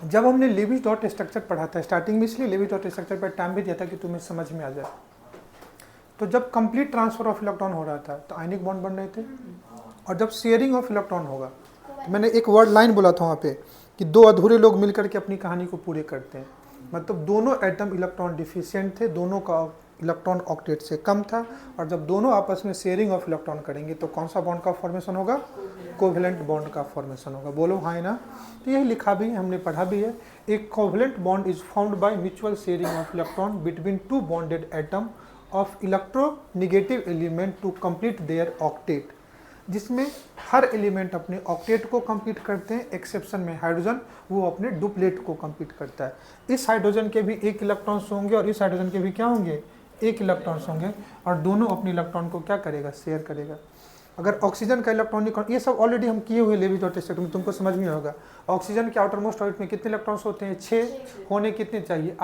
जब हमने लेविस डॉट स्ट्रक्चर पढ़ा था स्टार्टिंग में, इसलिए लेविस डॉट स्ट्रक्चर पर टाइम भी दिया था कि तुम्हें समझ में आ जाए। तो जब कंप्लीट ट्रांसफर ऑफ इलेक्ट्रॉन हो रहा था तो आयनिक बॉन्ड बन रहे थे, और जब शेयरिंग ऑफ इलेक्ट्रॉन होगा तो मैंने एक वर्ड लाइन बोला था वहाँ पे कि दो अधूरे लोग मिलकर के अपनी कहानी को पूरे करते हैं, मतलब दोनों एटम इलेक्ट्रॉन डिफिशिएंट थे, दोनों का इलेक्ट्रॉन ऑक्टेट से कम था, और जब दोनों आपस में शेयरिंग ऑफ इलेक्ट्रॉन करेंगे तो कौन सा बॉन्ड का फॉर्मेशन होगा, कोवेलेंट बॉन्ड का फॉर्मेशन होगा। बोलो हाँ ना। तो यही लिखा भी है, हमने पढ़ा भी है, एक covalent bond is formed by mutual sharing of electron between two bonded atom of electronegative element to complete their octet, जिसमें हर एलिमेंट अपने ऑक्टेट को कंप्लीट करते हैं, एक्सेप्शन में हाइड्रोजन, वो अपने डुप्लेट को कंप्लीट करता है। इस हाइड्रोजन के भी एक इलेक्ट्रॉन्स होंगे और इस हाइड्रोजन के भी क्या होंगे, एक इलेक्ट्रॉन्स होंगे, और दोनों अपने इलेक्ट्रॉन को क्या करेगा, शेयर करेगा। अगर ऑक्सीजन का इलेक्ट्रॉनिक, ये सब ऑलरेडी हम किए हुए लेविज और टेस्ट में, तुमको समझ में होगा। ऑक्सीजन के आउटर मोस्ट ऑर्बिट में कितने इलेक्ट्रॉन्स होते हैं, 6, होने कितने चाहिए,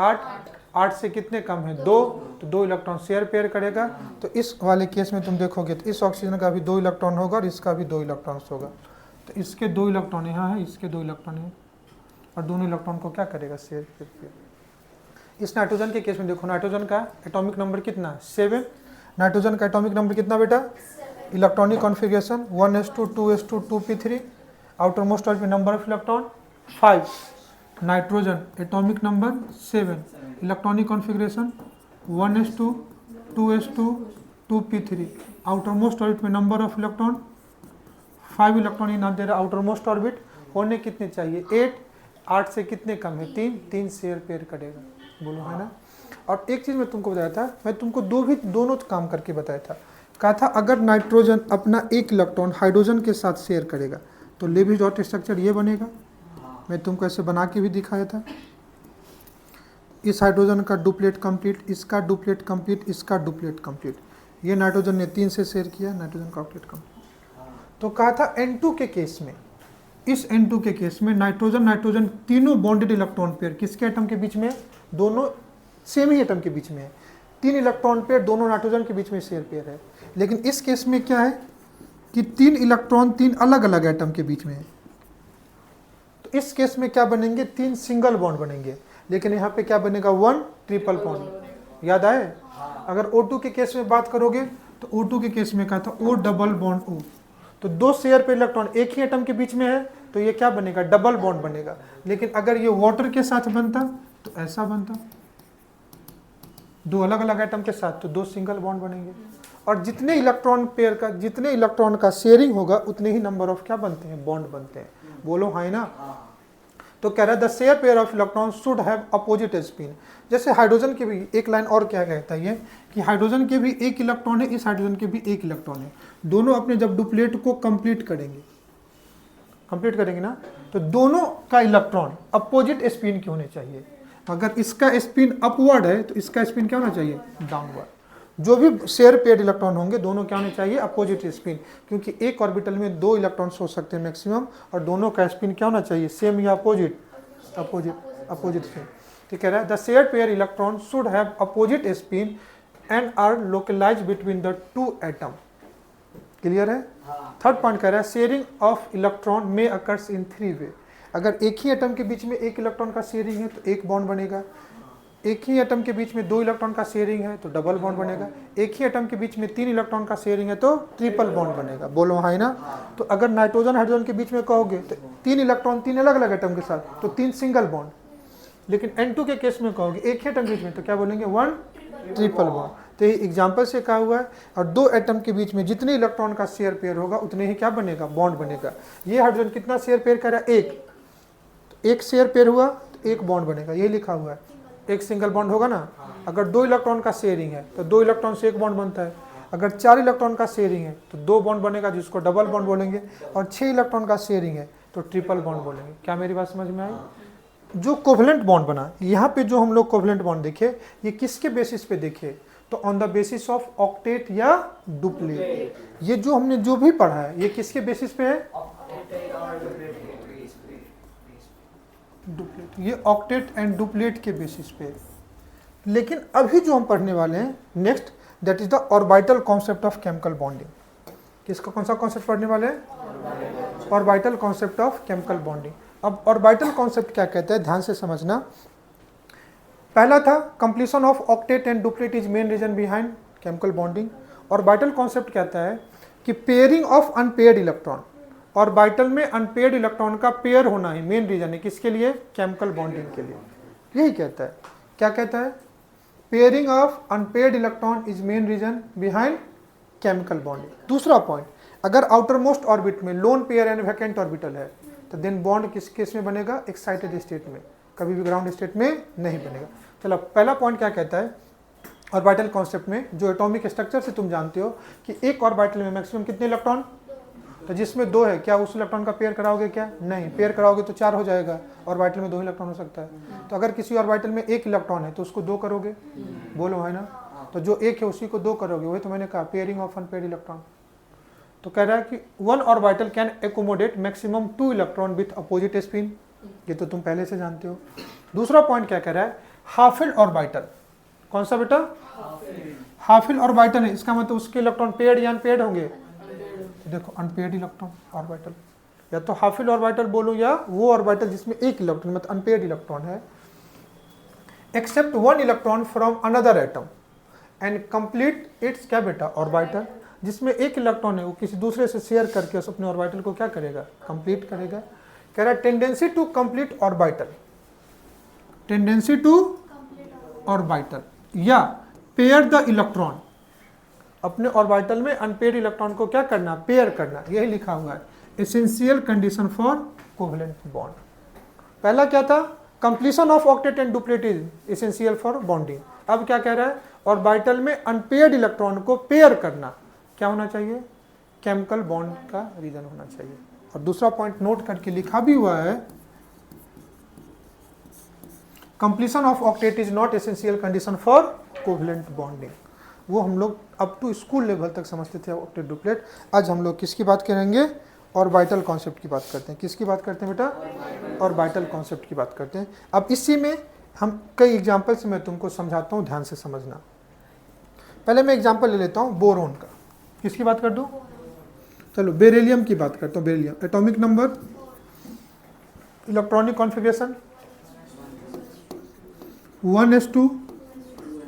8 से कितने कम है, 2, तो 2 इलेक्ट्रॉन शेयर पेयर करेगा। तो इस वाले केस में तुम देखोगे तो इस ऑक्सीजन का भी 2 इलेक्ट्रॉन होगा और इसका भी 2 इलेक्ट्रॉन्स होगा, तो इसके 2 इलेक्ट्रॉन यहाँ है, इसके 2 इलेक्ट्रॉन है, और दोनों इलेक्ट्रॉन को क्या करेगा, शेयर पेयर। इस नाइट्रोजन के केस में देखो, नाइट्रोजन का एटॉमिक नंबर कितना, 7, नाइट्रोजन का एटॉमिक नंबर कितना बेटा, electronic configuration 1s2 2s2 2p3, outer most orbit में number of electron 5, nitrogen atomic number 7, electronic configuration 1s2 2s2 2p3, outer most orbit में number of electron 5 electron in their outer most orbit, होने कितने चाहिए, 8 से कितने कम है, 3 share pair करेगा। बोलो है ना। और एक चीज़ मैं तुमको बताया था, मैं तुमको दोनों काम करके बताया था, कहा था अगर नाइट्रोजन अपना एक इलेक्ट्रॉन हाइड्रोजन के साथ शेयर करेगा तो लेविज डॉट स्ट्रक्चर ये बनेगा, मैं तुमको ऐसे बना के भी दिखाया था। इस हाइड्रोजन का डुप्लेट कंप्लीट, इसका डुप्लेट कंप्लीट, इसका डुप्लेट कंप्लीट, ये नाइट्रोजन ने 3 से शेयर किया, नाइट्रोजन का ऑक्टेट कंप्लीट। तो कहा था N2 के केस में, इस N2 के केस में नाइट्रोजन तीनों बॉन्डेड इलेक्ट्रॉन पेयर किसके एटम के बीच में, दोनों सेम ही एटम के बीच में है, 3 इलेक्ट्रॉन पेयर दोनों नाइट्रोजन के बीच में शेयर पेयर है। लेकिन इस केस में क्या है कि 3 इलेक्ट्रॉन 3 अलग अलग एटम के बीच में है, तो इस केस में क्या बनेंगे, 3 सिंगल बॉन्ड बनेंगे, लेकिन यहाँ पे क्या बनेगा, 1 ट्रिपल बॉन्ड। याद आए। अगर O2 के केस में बात करोगे तो O2 के केस में क्या था, O डबल बॉन्ड O, तो 2 शेयर पे इलेक्ट्रॉन एक ही एटम के बीच में है तो ये क्या बनेगा, डबल बॉन्ड बनेगा। लेकिन अगर ये वाटर के साथ बनता तो ऐसा बनता, 2 अलग अलग एटम के साथ तो 2 सिंगल बॉन्ड बनेंगे। और जितने इलेक्ट्रॉन पेयर का, जितने इलेक्ट्रॉन का शेयरिंग होगा उतने ही नंबर ऑफ क्या बनते हैं, बॉन्ड बनते हैं। बोलो हाँ ना। तो कह रहा है the share pair of electron should have opposite spin. जैसे हाइड्रोजन के भी एक लाइन और क्या कहता है ये कि हाइड्रोजन के भी एक इलेक्ट्रॉन है, इस हाइड्रोजन के भी एक इलेक्ट्रॉन है, दोनों अपने जब डुप्लेट को कंप्लीट करेंगे ना, तो दोनों का इलेक्ट्रॉन अपोजिट स्पिन के होने चाहिए। अगर इसका स्पिन अपवर्ड है तो इसका स्पिन क्या होना चाहिए, डाउनवर्ड। जो भी शेयर पेयर्ड इलेक्ट्रॉन होंगे दोनों क्या होने चाहिए, अपोजिट स्पिन, क्योंकि एक ऑर्बिटल में 2 इलेक्ट्रॉन्स हो सकते हैं मैक्सिमम, और दोनों का स्पिन क्या होना चाहिए, सेम या अपोजिट स्पिन। ठीक है, the share pair electron should have opposite spin and are localised between the 2 atom. Clear है। थर्ड पॉइंट कह रहा है शेयरिंग ऑफ इलेक्ट्रॉन में अकर्स इन 3 वे। अगर एक ही एटम के बीच में एक इलेक्ट्रॉन का शेयरिंग है तो एक बॉन्ड बनेगा, एक ही एटम के बीच में 2 इलेक्ट्रॉन का शेयरिंग है तो डबल बॉन्ड बनेगा, एक ही एटम के बीच में 3 इलेक्ट्रॉन का शेयरिंग है तो ट्रिपल बॉन्ड बनेगा। बोलो हाँ ना। तो अगर नाइट्रोजन हाइड्रोजन के बीच में कहोगे तो 3 इलेक्ट्रॉन 3 अलग अलग एटम के साथ तो 3 सिंगल बॉन्ड, लेकिन N2 के केस में कहोगे एक ही एटम के बीच में तो क्या बोलेंगे, 1 ट्रिपल बॉन्ड। तो ये एग्जाम्पल से कहा हुआ है। और 2 एटम के बीच में जितने इलेक्ट्रॉन का शेयर पेयर होगा उतने ही क्या बनेगा, बॉन्ड बनेगा। ये हाइड्रोजन कितना शेयर पेयर कर रहा है, एक शेयर पेयर हुआ तो एक बॉन्ड बनेगा, ये लिखा हुआ है। एक सिंगल बॉन्ड होगा ना। अगर 2 इलेक्ट्रॉन का शेयरिंग है तो 2 इलेक्ट्रॉन से एक बॉन्ड बनता है। अगर 4 इलेक्ट्रॉन का शेयरिंग है तो 2 बॉन्ड बनेगा जिसको डबल बॉन्ड बोलेंगे, और 6 इलेक्ट्रॉन का शेयरिंग है तो ट्रिपल बॉन्ड बोलेंगे। क्या मेरी बात समझ में आई। जो कोवलेंट बॉन्ड बना, यहाँ पे जो हम लोग कोवलेंट बॉन्ड देखे, ये किसके बेसिस पे देखे, तो on the basis of octet या डुप्लेट। ये जो हमने जो भी पढ़ा है ये किसके बेसिस पे है, डुप्लेट। ये ऑक्टेट एंड डुप्लेट के बेसिस पे। लेकिन अभी जो हम पढ़ने वाले हैं next, that is the orbital concept of chemical bonding. किसका कौन सा कॉन्सेप्ट पढ़ने वाले हैं, orbital concept of chemical bonding. अब ऑर्बिटल कॉन्सेप्ट क्या कहता है, ध्यान से समझना। पहला था completion of octet and duplet is main reason behind chemical bonding. Orbital concept कहता है कि pairing of unpaired electron, orbital में अनपेयर्ड इलेक्ट्रॉन का पेयर होना ही मेन रीजन है किसके लिए, केमिकल बॉन्डिंग के लिए। यही कहता है, क्या कहता है, pairing of unpaired electron is main reason behind chemical bonding. दूसरा पॉइंट, अगर आउटर मोस्ट ऑर्बिट में lone pair and vacant orbital है तो देन बॉन्ड किस केस में बनेगा, एक्साइटेड स्टेट में, कभी भी ग्राउंड स्टेट में नहीं बनेगा। चलो पहला पॉइंट क्या कहता है ऑर्बिटल कॉन्सेप्ट में, जो एटॉमिक स्ट्रक्चर से तुम जानते हो कि एक ऑर्बिटल में मैक्सिमम कितने इलेक्ट्रॉन, तो जिसमें 2 है क्या उस इलेक्ट्रॉन का पेयर कराओगे, क्या नहीं, पेयर कराओगे तो 4 हो जाएगा, ऑर्बिटल में 2 इलेक्ट्रॉन हो सकता है। तो अगर किसी ऑर्बिटल में 1 इलेक्ट्रॉन है तो उसको 2 करोगे, बोलो है ना, तो जो 1 है उसी को 2 करोगे, वही तो मैंने कहा पेयरिंग ऑफ अनपेयर्ड इलेक्ट्रॉन। तो कह रहा है कि 1 orbital can accommodate maximum 2 electron with opposite spin, ये तो तुम पहले से जानते हो। दूसरा पॉइंट क्या कह रहा है, हाफ फिल्ड ऑर्बिटल, कौन सा बेटा, हाफ फिल्ड ऑर्बिटल है, इसका मतलब उसके इलेक्ट्रॉन पेयर्ड या अनपेयर्ड होंगे, तो देखो अनपेयर्ड इलेक्ट्रॉन ऑर्बिटल, या तो हाफ फिल्ड ऑर्बिटल बोलो या वो ऑर्बिटल जिसमें 1 इलेक्ट्रॉन मतलब अनपेयर्ड इलेक्ट्रॉन है, accept 1 electron from another atom and complete its क्या बेटा ऑर्बिटल, जिसमें 1 इलेक्ट्रॉन है वो किसी दूसरे से शेयर करके उस अपने ऑर्बिटल को क्या करेगा, कंप्लीट करेगा। कह रहा है tendency to complete orbital, tendency to orbital या पेयर द इलेक्ट्रॉन, अपने ऑर्बिटल में अनपेयर्ड इलेक्ट्रॉन को क्या करना, पेयर करना, यही लिखा हुआ है essential condition for covalent bond. पहला क्या था, completion of octet and duplet is essential for bonding. अब क्या कह रहा है, ऑर्बिटल में अनपेयर्ड इलेक्ट्रॉन को पेयर करना क्या होना चाहिए, केमिकल बॉन्ड का रीजन होना चाहिए। और दूसरा पॉइंट नोट करके लिखा भी हुआ है, completion of octet is not essential condition for covalent bonding. वो हम लोग अप टू स्कूल लेवल तक समझते थे ऑक्टेट डुप्लेट। आज हम लोग किसकी बात करेंगे, ऑर्बिटल कॉन्सेप्ट की बात करते हैं। किसकी बात करते हैं बेटा, ऑर्बिटल कॉन्सेप्ट की बात करते हैं। अब इसी में हम कई एग्जाम्पल से मैं तुमको समझाता हूँ, ध्यान से समझना। पहले मैं एग्जाम्पल ले लेता हूँ बोरोन का, किसकी बात कर दूँ, चलो बेरिलियम की बात करता हूँ। Beryllium atomic number, electronic configuration 1s2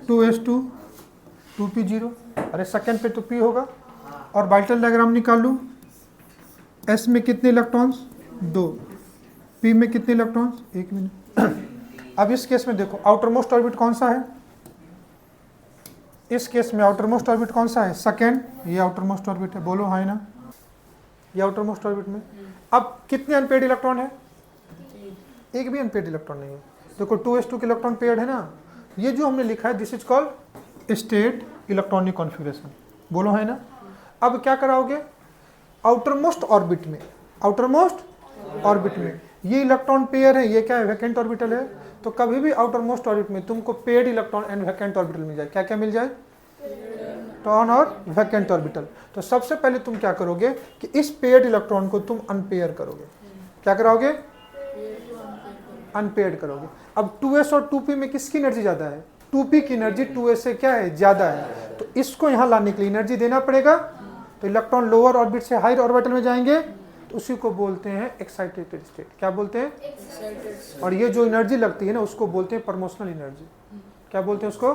2s2 2p0, अरे सेकेंड पे तो p होगा। और ऑर्बिटल डायग्राम निकाल लूँ, s में कितने इलेक्ट्रॉन्स 2, p में कितने इलेक्ट्रॉन्स 1 मिनट। अब इस केस में देखो आउटर मोस्ट ऑर्बिट कौन सा है, इस केस में आउटर मोस्ट ऑर्बिट कौन सा है, सेकेंड, ये आउटर मोस्ट ऑर्बिट है, बोलो हाँ ना, ये आउटर मोस्ट ऑर्बिट में। अब कितने अनपेयर्ड इलेक्ट्रॉन है, एक भी अनपेयर्ड इलेक्ट्रॉन नहीं है। देखो 2s2 के इलेक्ट्रॉन पेयर्ड है ना, ये जो हमने लिखा है this is called state electronic configuration, बोलो है ना। अब क्या कराओगे, आउटर मोस्ट ऑर्बिट में, आउटर मोस्ट ऑर्बिट में ये इलेक्ट्रॉन पेयर है, ये क्या है, वैकेंट ऑर्बिटल है। तो कभी भी आउटर मोस्ट ऑर्बिट में तुमको paired electron and vacant orbital मिल जाए, क्या क्या मिल जाए, टॉन और वैकेंट ऑर्बिटल। तो सबसे पहले तुम क्या करोगे कि इस पेयर्ड इलेक्ट्रॉन को तुम अनपेयर करोगे, क्या कराओगे, अनपेयर्ड करोगे। अब 2s और 2p में किसकी एनर्जी ज़्यादा है, 2p की एनर्जी 2s से क्या है, ज़्यादा है। तो इसको यहाँ लाने के लिए एनर्जी देना पड़ेगा, तो इलेक्ट्रॉन लोअर ऑर्बिट से हायर ऑर्बिटल में जाएंगे, तो उसी को बोलते हैं एक्साइटेड स्टेट। क्या बोलते हैं, और ये जो एनर्जी लगती है ना उसको बोलते हैं प्रमोशनल एनर्जी। क्या बोलते हैं उसको,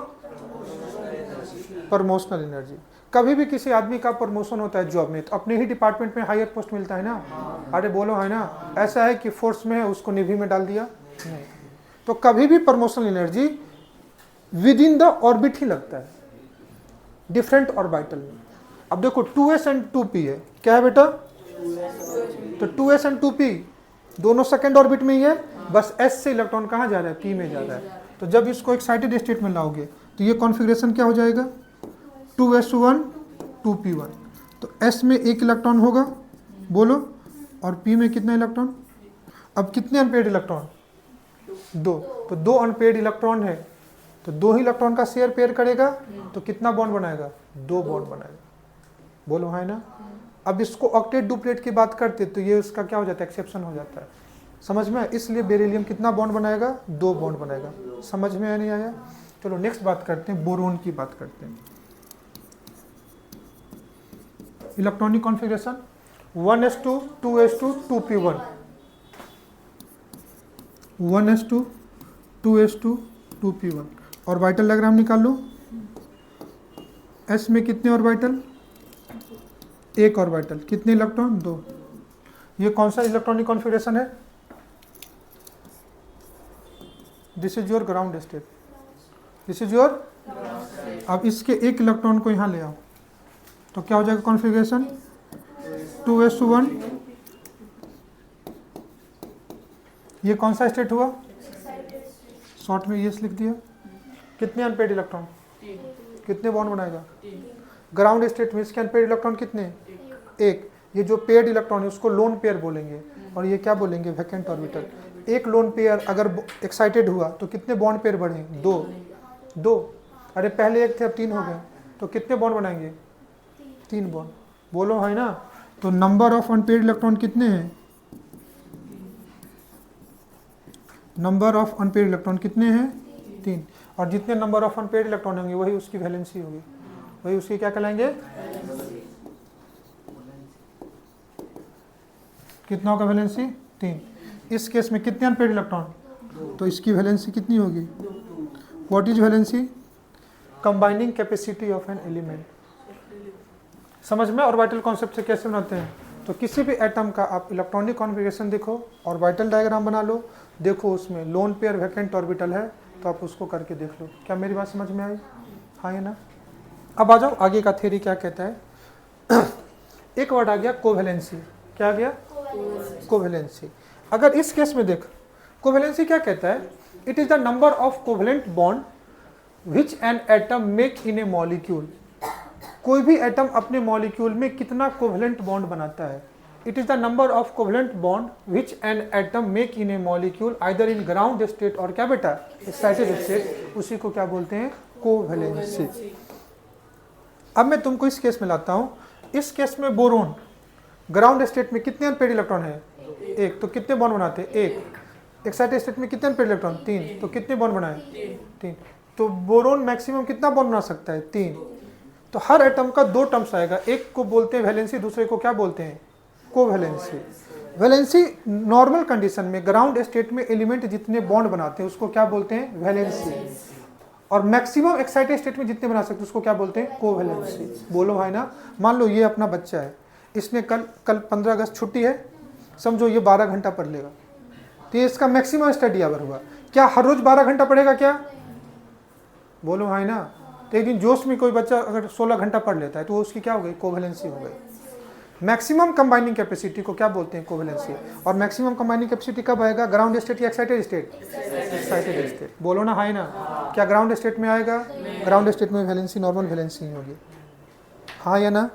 प्रमोशनल एनर्जी। कभी भी किसी आदमी का प्रमोशन होता है जॉब में तो अपने ही डिपार्टमेंट में हायर पोस्ट मिलता है ना, अरे बोलो है ना, ऐसा है कि फोर्स में है उसको नेवी में डाल दिया, नहीं। तो कभी भी promotional energy within the orbit ही लगता है, डिफरेंट ऑर्बिटल में। अब देखो 2s एंड 2p है, क्या है बेटा, तो 2s एंड 2p दोनों सेकेंड ऑर्बिट में ही है, बस s से इलेक्ट्रॉन कहाँ जा रहा है, p में जा रहा है। तो जब इसको एक्साइटेड स्टेट में लाओगे तो ये कॉन्फ़िगरेशन क्या हो जाएगा, 2s1 2p1। तो s में 1 इलेक्ट्रॉन होगा, बोलो, और p में कितना इलेक्ट्रॉन। अब कितने अनपेयर्ड इलेक्ट्रॉन, 2, तो 2 अनपेयर्ड इलेक्ट्रॉन है, तो 2 ही इलेक्ट्रॉन का शेयर पेयर करेगा, तो कितना बॉन्ड बनाएगा, 2 बॉन्ड बनाएगा, बोलो है ना। अब इसको ऑक्टेट डुप्लेट की बात करते तो ये उसका क्या हो जाता है, एक्सेप्शन हो जाता है, समझ में। इसलिए बेरिलियम कितना बॉन्ड बनाएगा, 2 बॉन्ड बनाएगा, समझ में आया नहीं आया। चलो नेक्स्ट बात करते हैं, बोरोन की बात करते हैं। Electronic configuration 1s2 2s2 2p1, 1s2 2s2 2p1। और ऑर्बिटल डायग्राम निकाल लो, एस में कितने ऑर्बिटल? एक ऑर्बिटल। कितने इलेक्ट्रॉन? 2। ये कौन सा इलेक्ट्रॉनिक कॉन्फ़िगरेशन है? This is your ground state. This is your. अब इसके एक इलेक्ट्रॉन को यहाँ ले आओ तो क्या हो जाएगा कॉन्फ़िगरेशन? 2s1। ये कौन सा स्टेट हुआ? शॉर्ट में यस लिख दिया। कितने अनपेड इलेक्ट्रॉन? कितने बॉन्ड बनाएगा? ग्राउंड स्टेट में इसके अनपेड इलेक्ट्रॉन कितने? एक। ये जो पेयर्ड इलेक्ट्रॉन है उसको लोन पेयर बोलेंगे और ये क्या बोलेंगे? Vacant orbital. एक लोन पेयर अगर एक्साइटेड हुआ तो कितने बॉन्ड पेयर बढ़े? 2। अरे पहले एक थे अब 3 हो गए तो कितने बॉन्ड बनाएंगे? 3 बॉन्ड। बोलो है ना। तो नंबर ऑफ अनपेड इलेक्ट्रॉन कितने हैं? नंबर ऑफ अनपेड इलेक्ट्रॉन कितने हैं? 3। और जितने नंबर ऑफ अनपेड इलेक्ट्रॉन होंगे वही उसकी वैलेंसी होगी, वही उसकी क्या कहलाएंगे? कितना होगा वैलेंसी? 3। इस केस में कितने अनपेड इलेक्ट्रॉन? तो इसकी वैलेंसी कितनी होगी? What is valency? Combining capacity of an element. समझ में ऑर्बिटल कॉन्सेप्ट से कैसे बनाते हैं? तो किसी भी एटम का आप इलेक्ट्रॉनिक कॉन्फ़िगरेशन देखो, ऑर्बिटल डायग्राम बना लो, देखो उसमें लोन पेयर वैकेंट ऑर्बिटल है तो आप उसको करके देख लो। क्या मेरी बात समझ में आई? हाँ या ना? अब आ जाओ आगे का थ्योरी क्या कहता है। एक वर्ड आ गया कोवैलेंसी। क्या आ गया? कोवैलेंसी। अगर इस केस में देख, कोवैलेंसी क्या कहता है? It is the number of covalent bond which an atom make in A molecule. कोई भी एटम अपने मॉलिक्यूल में कितना कोवैलेंट बॉन्ड बनाता है। It is the number of covalent bond which an atom make in A molecule either in ground state और क्या बेटा? Excited state. उसी को क्या बोलते हैं? कोवैलेंसी। अब मैं तुमको इस केस में लाता हूं। इस केस में बोरोन ग्राउंड स्टेट में कितने अनपेड इलेक्ट्रॉन है? 1। तो कितने बॉन्ड बनाते हैं? 1। एक्साइटेड स्टेट में कितने अनपेड इलेक्ट्रॉन? 3। तो कितने बॉन्ड बनाए? 3। तो बोरोन मैक्सिमम कितना बॉन्ड बना सकता है? 3। तो हर एटम का 2 टर्म्स आएगा, एक को बोलते हैं वैलेंसी, दूसरे को क्या बोलते हैं? कोवैलेंसी। वैलेंसी नॉर्मल कंडीशन में ग्राउंड स्टेट में एलिमेंट जितने बॉन्ड बनाते हैं उसको क्या बोलते हैं? वैलेंसी। और मैक्सिमम एक्साइटेड स्टेट में जितने बना सकते हैं उसको क्या बोलते हैं? कोवैलेंसी। बोलो भाई ना। मान लो ये अपना बच्चा है, इसने कल 15 अगस्त छुट्टी है, समझो ये 12 घंटा पढ़ लेगा, तो ये इसका मैक्सिमम स्टडी आवर हुआ। क्या हर रोज 12 घंटा पढ़ेगा क्या? बोलो भाई ना। तो एक दिन जोश में कोई बच्चा अगर 16 घंटा पढ़ लेता है तो उसकी क्या हो गई? कोवैलेंसी हो गई। मैक्सिमम कंबाइनिंग कैपेसिटी को क्या बोलते हैं? कोवैलेंसी। और मैक्सिमम कंबाइनिंग कैपेसिटी कब आएगा? ग्राउंड स्टेट या एक्साइटेड स्टेट? Excited state. बोलो ना हाई ना। क्या ग्राउंड स्टेट में आएगा? ग्राउंड स्टेट में वैलेंसी नॉर्मल वैलेंसी ही होगी। हाँ या ना?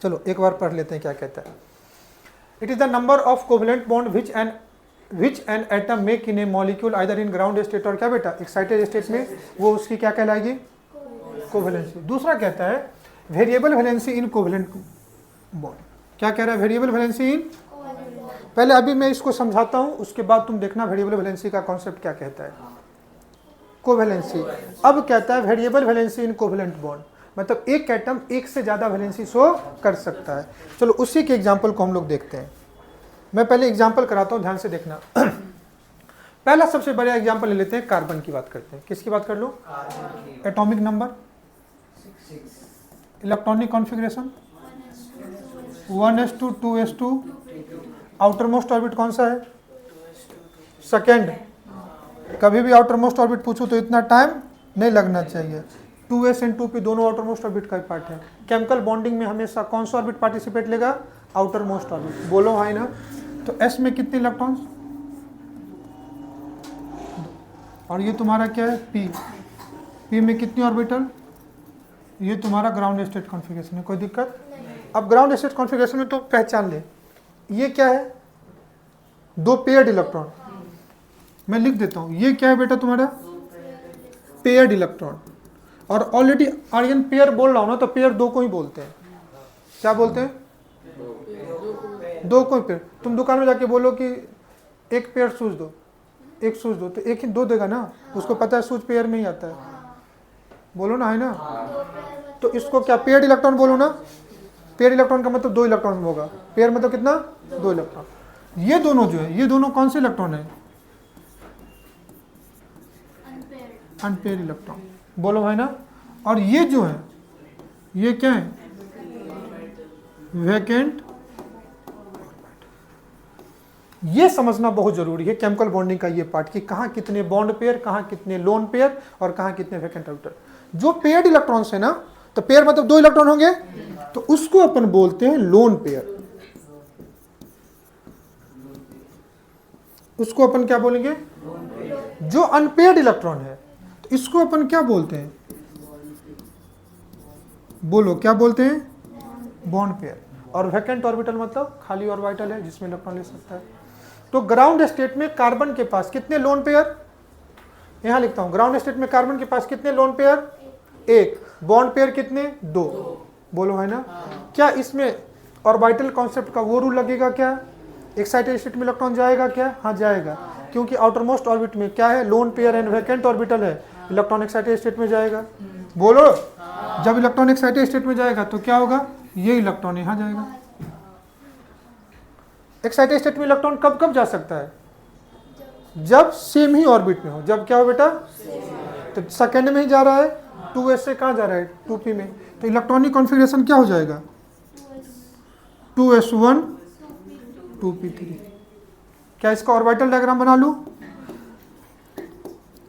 चलो एक बार पढ़ लेते हैं क्या कहता है। It is the number of covalent bond which an atom make in A molecule either in ground state और क्या बेटा? एक्साइटेड स्टेट में, वो उसकी क्या कहलाएगी? कोवैलेंसी। दूसरा कहता है वेरिएबल वैलेंसी इन कोवैलेंट बॉन्ड। क्या कह रहा है? वेरिएबल वैलेंसी इन। पहले अभी मैं इसको समझाता हूं, उसके बाद तुम देखना वेरिएबल वैलेंसी का कॉन्सेप्ट क्या कहता है। कोवैलेंसी। अब कहता है वेरिएबल वैलेंसी इन कोवैलेंट बॉन्ड, मतलब एक एटम एक से ज्यादा वैलेंसी शो कर सकता है। चलो उसी के एग्जाम्पल को हम लोग देखते हैं। मैं पहले एग्जाम्पल कराता हूं, ध्यान से देखना। पहला सबसे बड़ा एग्जाम्पल ले लेते हैं, कार्बन की बात करते हैं। किसकी बात कर लो? Atomic number, electronic configuration 1s2 2s2। Outer most orbit कौन सा है? सेकेंड। कभी भी आउटर मोस्ट ऑर्बिट पूछो तो इतना टाइम नहीं लगना चाहिए। 2s एंड 2p दोनों आउटर मोस्ट ऑर्बिट का पार्ट है। केमिकल बॉन्डिंग में हमेशा कौन सा ऑर्बिट पार्टिसिपेट लेगा? Outer most orbit. बोलो भाई ना। तो s में कितने इलेक्ट्रॉन्स? और ये तुम्हारा क्या है? p में कितनी ऑर्बिटल? ये तुम्हारा ग्राउंड स्टेट कॉन्फ़िगरेशन है। कोई दिक्कत? अब ग्राउंड स्टेट कॉन्फ़िगरेशन में तो पहचान ले, ये क्या है? 2 पेयर्ड इलेक्ट्रॉन। मैं लिख देता हूं, ये क्या है बेटा तुम्हारा? Paired electron. और ऑलरेडी आर्यन पेयर बोल रहा हूं ना, तो पेयर 2 को ही बोलते हैं। क्या बोलते हैं? 2 को ही पेयर। तुम दुकान में जाके बोलो कि एक पेयर शूज दो, एक शूज दो, तो एक ही 2 देगा ना, उसको पता है शूज पेयर में ही आता है। बोलो ना, है ना? तो इसको क्या पेयर्ड इलेक्ट्रॉन बोलो ना। पेयर इलेक्ट्रॉन का मतलब 2 इलेक्ट्रॉन होगा। पेयर मतलब कितना? 2 इलेक्ट्रॉन। ये दोनों जो है, ये दोनों कौन से इलेक्ट्रॉन है? Unpaired electron. बोलो भाई ना। और ये जो है ये क्या है? वैकेंट। ये समझना बहुत जरूरी है केमिकल बॉन्डिंग का ये पार्ट कि कहाँ कितने बॉन्ड पेयर, कहाँ कितने लोन पेयर और कहाँ कितने वैकेंट ऑर्बिटल। जो पेयर्ड इलेक्ट्रॉन्स है ना, तो पेयर मतलब 2 इलेक्ट्रॉन होंगे, तो उसको अपन बोलते हैं लोन पेयर। उसको अपन क्या बोलेंगे? जो अनपेयर्ड इलेक्ट्रॉन है तो इसको अपन क्या बोलते हैं? बोलो क्या बोलते हैं? Bond pair. और वैकेंट ऑर्बिटल मतलब खाली ऑर्बिटल है जिसमें इलेक्ट्रॉन ले सकता है। तो ग्राउंड स्टेट में कार्बन के पास कितने लोन पेयर? यहां लिखता हूं, ग्राउंड स्टेट में कार्बन के पास कितने लोन पेयर? 1। बॉन्ड पेयर कितने? 2। बोलो है ना? क्या इसमें ऑर्बिटल कॉन्सेप्ट का वो रूल लगेगा क्या? एक्साइटेड स्टेट में इलेक्ट्रॉन जाएगा क्या? हाँ जाएगा, क्योंकि आउटर मोस्ट ऑर्बिट में क्या है? Loan pair and vacant orbital है, इलेक्ट्रॉन एक्साइटेड स्टेट में जाएगा। बोलो, जब इलेक्ट्रॉन एक्साइटेड स्टेट में जाएगा तो क्या होगा? ये इलेक्ट्रॉन यहां जाएगा। एक्साइटेड स्टेट में इलेक्ट्रॉन कब कब जा सकता है? जब सेम ही ऑर्बिट में हो। जब क्या हो बेटा? तो सेकंड में ही जा रहा है, 2s से कहां जा रहा है? 2p में। तो इलेक्ट्रॉनिक कॉन्फ़िगरेशन क्या हो जाएगा? 2s1 2p3। क्या इसका ऑर्बिटल डायग्राम बना लूं?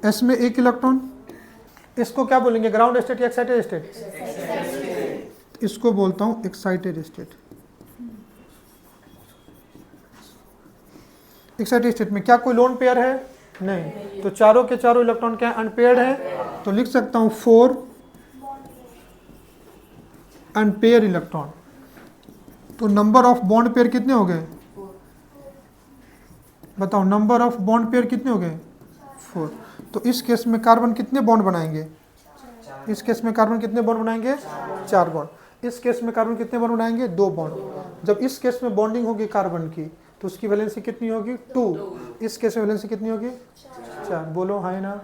s में 1 इलेक्ट्रॉन, इसको क्या बोलेंगे? ग्राउंड स्टेट या एक्साइटेड स्टेट? इसको बोलता हूं एक्साइटेड स्टेट। एक्साइटेड स्टेट में क्या कोई लोन पेयर है? नहीं। तो चारों के चारों इलेक्ट्रॉन क्या अनपेयर्ड है, तो लिख सकता हूं 4 अनपेयर इलेक्ट्रॉन। तो नंबर ऑफ बॉन्ड पेयर कितने हो गए? बताओ, नंबर ऑफ बॉन्ड पेयर कितने हो गए? 4। तो इस केस में कार्बन कितने बॉन्ड बनाएंगे? इस केस में कार्बन कितने बॉन्ड बनाएंगे? 4 बॉन्ड। इस केस में कार्बन कितने बॉन्ड बनाएंगे? 2 बॉन्ड। जब इस केस में बॉन्डिंग होगी कार्बन की तो उसकी वैलेंसी कितनी होगी? 2। इस केस में वैलेंसी कितनी होगी? 4। बोलो हाँ ना?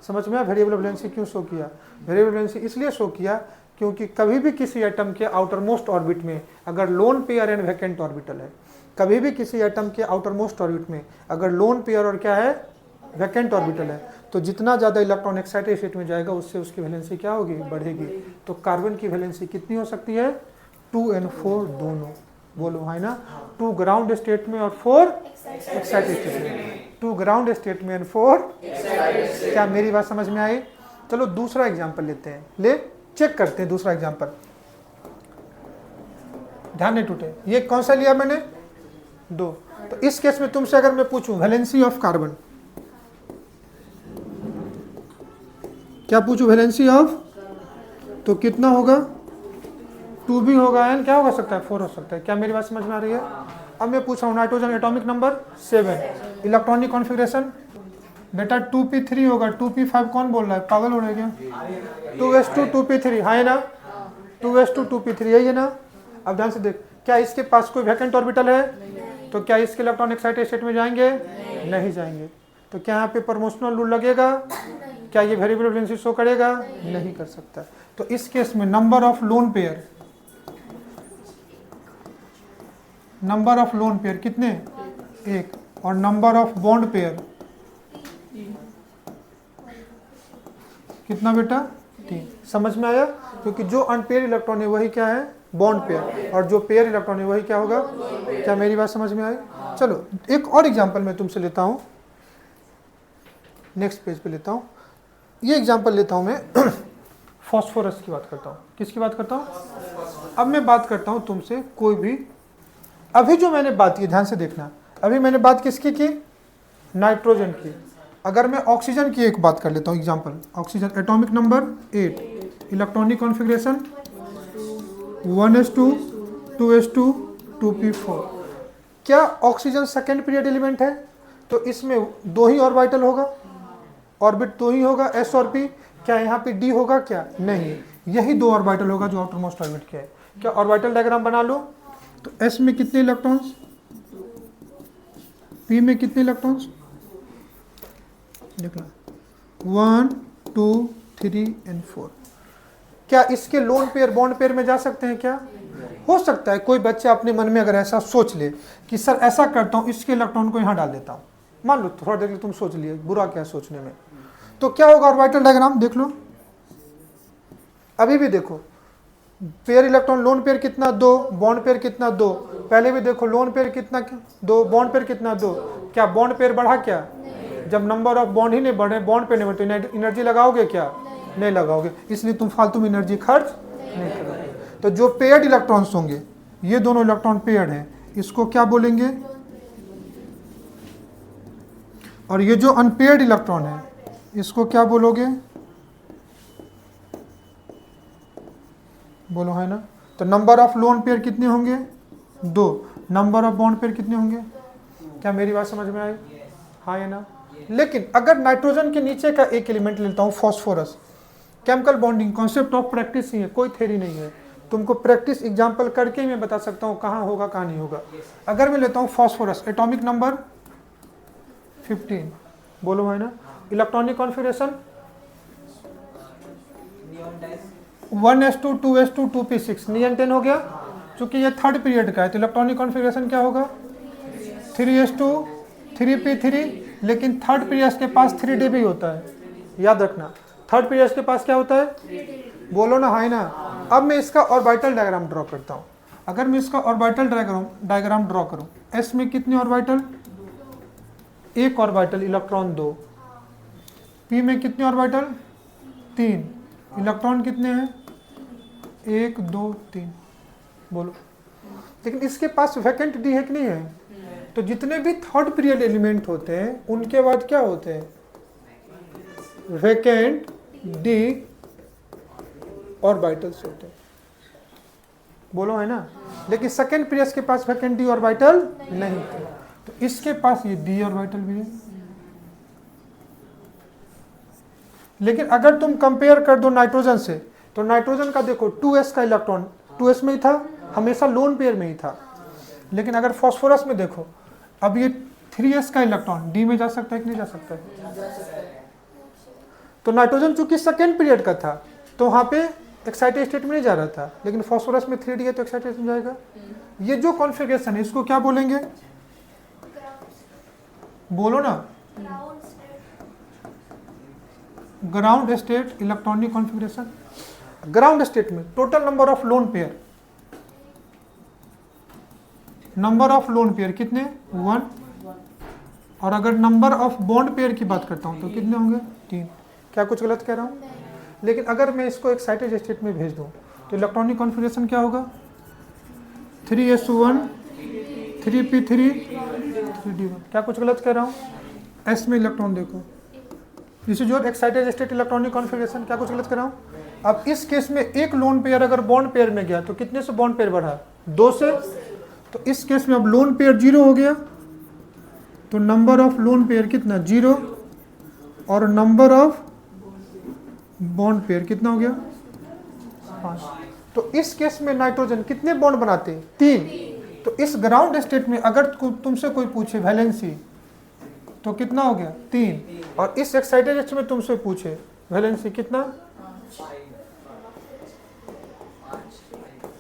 समझ में आया वेरिएबल वैलेंसी क्यों शो किया? वेरिएबल वैलेंसी इसलिए शो किया क्योंकि कभी भी किसी एटम के आउटर मोस्ट ऑर्बिट में अगर loan pair and vacant orbital है, कभी भी किसी एटम के आउटर मोस्ट ऑर्बिट में अगर लोन पेयर और क्या है? वैकेंट ऑर्बिटल है, तो जितना ज़्यादा इलेक्ट्रॉन एक्साइटेड स्टेट में जाएगा उससे उसकी वैलेंसी क्या होगी? बढ़ेगी। तो कार्बन की वैलेंसी कितनी हो सकती है? 2 and 4 दोनों। बोलो है ना? 2 ग्राउंड स्टेट में और 4 एक्साइटेड स्टेट में। 2 ग्राउंड स्टेट में और 4। क्या मेरी बात समझ में आई? चलो दूसरा एग्जाम्पल लेते हैं, ले चेक करते हैं दूसरा एग्जाम्पल। ध्यान नहीं टूटे। ये कौन सा लिया मैंने? 2। तो इस केस में तुमसे अगर मैं पूछूं वैलेंसी ऑफ कार्बन, क्या पूछूं? वैलेंसी ऑफ, तो कितना होगा? 2 भी होगा एंड क्या हो सकता है? 4 हो सकता है। क्या मेरी बात समझ में आ रही है? अब मैं पूछ रहा हूँ nitrogen atomic number 7, electronic configuration बेटा 2p3 होगा। 2p5 कौन बोल रहा है? पागल हो रहे क्या? 2s2 2p3 है ना? 2s2 2p3 यही है ना? अब ध्यान से देख, क्या इसके पास कोई वैकेंट ऑर्बिटल है? तो क्या इसके इलेक्ट्रॉन एक्साइटेड स्टेट में जाएंगे? नहीं जाएंगे। तो क्या यहाँ पे प्रमोशनल रूल लगेगा? क्या ये वेरिएबल वैलेंसी शो करेगा? नहीं कर सकता। तो इस केस में number of lone pair, number of lone pair कितने? 1। और नंबर ऑफ बॉन्ड पेयर कितना बेटा? 3। समझ में आया? क्योंकि जो अनपेयर इलेक्ट्रॉन है वही क्या है? Bond pair. और जो पेयर इलेक्ट्रॉन है वही क्या होगा? क्या मेरी बात समझ में आई? चलो एक और एग्जांपल मैं तुमसे लेता हूं, नेक्स्ट पेज पे लेता हूं। ये एग्जांपल लेता हूं मैं फॉस्फोरस की बात करता हूं। किसकी बात करता हूं? अब मैं बात करता हूं तुमसे कोई भी, अभी जो मैंने बात की ध्यान से देखना, अभी मैंने बात किसकी की? नाइट्रोजन की। अगर मैं ऑक्सीजन की एक बात कर लेता हूँ example, oxygen atomic number 8, electronic configuration 1s2 2s2 2p4। क्या ऑक्सीजन सेकेंड पीरियड एलिमेंट है? तो इसमें 2 ही ऑर्बिटल होगा, ऑर्बिट 2 ही होगा, s और p। क्या यहाँ पे d होगा? क्या नहीं, यही 2 ऑर्बिटल होगा जो आउटर मोस्ट ऑर्बिट के है। क्या ऑर्बिटल डायग्राम बना लो? तो s में कितने इलेक्ट्रॉन्स? p में कितने इलेक्ट्रॉन्स? देखना 1 2 3 and 4। क्या इसके लोन पेयर बॉन्ड पेयर में जा सकते हैं? क्या हो सकता है कोई बच्चा अपने मन में अगर ऐसा सोच ले कि सर ऐसा करता हूं, इसके इलेक्ट्रॉन को यहां डाल देता हूं, मान लो थोड़ा देर तुम सोच लिए, बुरा क्या सोचने में, तो क्या होगा? ऑर्बिटल डायग्राम देख लो, अभी भी देखो, पेयर इलेक्ट्रॉन, लोन पेयर कितना 2, बॉन्ड पेयर कितना 2। पहले भी देखो लोन पेयर कितना 2, बॉन्ड पेयर कितना 2। क्या बॉन्ड पेयर बढ़ा क्या? जब नंबर ऑफ बॉन्ड ही नहीं बढ़े, बॉन्ड पेयर नहीं बढ़े, तो एनर्जी लगाओगे क्या? नहीं लगाओगे, इसलिए तुम फालतू में एनर्जी खर्च नहीं करोगे। तो जो पेयर्ड इलेक्ट्रॉन्स होंगे, ये दोनों इलेक्ट्रॉन पेयर्ड हैं, इसको क्या बोलेंगे? और ये जो अनपेयर्ड इलेक्ट्रॉन है, इसको क्या बोलोगे? बोलो, है ना। तो नंबर ऑफ लोन पेयर कितने होंगे? 2। नंबर ऑफ बॉन्ड पेयर कितने होंगे? क्या मेरी बात समझ में आई? हाँ है ना। लेकिन अगर नाइट्रोजन के नीचे का एक एलिमेंट लेता हूँ, phosphorus, chemical bonding concept of practice ही है, कोई थ्योरी नहीं है। तुमको प्रैक्टिस एग्जाम्पल करके ही मैं बता सकता हूँ कहाँ होगा कहाँ नहीं होगा। अगर मैं लेता हूँ फॉस्फोरस, एटॉमिक नंबर 15, बोलो है ना। Electronic configuration 1s2 2s2 2p6, नियन 10 हो गया। चूंकि ये थर्ड पीरियड का है तो इलेक्ट्रॉनिक कॉन्फिगरेशन क्या होगा? 3s2 3p3, लेकिन थर्ड पीरियड के पास 3d भी होता है, याद रखना। थर्ड पीरियड के पास क्या होता है? बोलो ना, है ना। अब मैं इसका ऑर्बिटल डायग्राम ड्रॉ करता हूँ। अगर मैं इसका ऑर्बिटल डायग्राम ड्रॉ करूँ, s में कितने ऑर्बिटल? 1 orbital, electron 2। p में कितने ऑर्बिटल? 3। इलेक्ट्रॉन कितने हैं? 1 2 3, बोलो। लेकिन इसके पास वैकेंट डी है कि नहीं है? तो जितने भी थर्ड पीरियड एलिमेंट होते हैं उनके बाद क्या होते हैं? वैकेंट डी ऑर्बिटल्स होते हैं, बोलो, है ना। लेकिन सेकेंड पीरियड के पास वैकेंट डी ऑर्बिटल नहीं है, तो इसके पास ये डी ऑर्बिटल भी है। लेकिन अगर तुम कंपेयर कर दो नाइट्रोजन से, तो नाइट्रोजन का देखो 2s का इलेक्ट्रॉन 2s में ही था, हमेशा लोन पेयर में ही था। लेकिन अगर फास्फोरस में देखो, अब ये 3s का इलेक्ट्रॉन डी में जा सकता है कि नहीं जा सकता है? तो नाइट्रोजन चूंकि सेकेंड पीरियड का था तो वहां पे एक्साइटेड स्टेट में नहीं जा रहा था, लेकिन फास्फोरस में 3d है तो एक्साइटेड में जाएगा। ये जो कॉन्फ़िगरेशन है इसको क्या बोलेंगे? बोलो ना। Ground state electronic configuration. Ground state में total number of lone pair, number of lone pair कितने? 1। और अगर नंबर ऑफ बॉन्ड पेयर की बात करता हूं तो कितने होंगे? 3। क्या कुछ गलत कह रहा हूं? लेकिन अगर मैं इसको एक्साइटेड स्टेट में भेज दूं तो इलेक्ट्रॉनिक कॉन्फ़िगरेशन क्या होगा? 3s1 3p3 3d1। क्या कुछ गलत कह रहा हूं? s में इलेक्ट्रॉन देखो, this is your excited state electronic configuration. क्या कुछ गलत कर रहा हूं? अब इस केस में एक लोन पेयर अगर बॉन्ड पेयर में गया तो कितने से बॉन्ड पेयर बढ़ा? 2 से। तो इस केस में अब लोन पेयर 0 हो गया, तो नंबर ऑफ लोन पेयर कितना? 0। और नंबर ऑफ बॉन्ड पेयर कितना हो गया? 5। तो इस केस में नाइट्रोजन कितने बॉन्ड बनाते? 3। तो इस ग्राउंड स्टेट में अगर तुमसे कोई पूछे वैलेंसी तो कितना हो गया? 3। और इस एक्साइटेड स्टेट में तुमसे पूछे वैलेंसी कितना?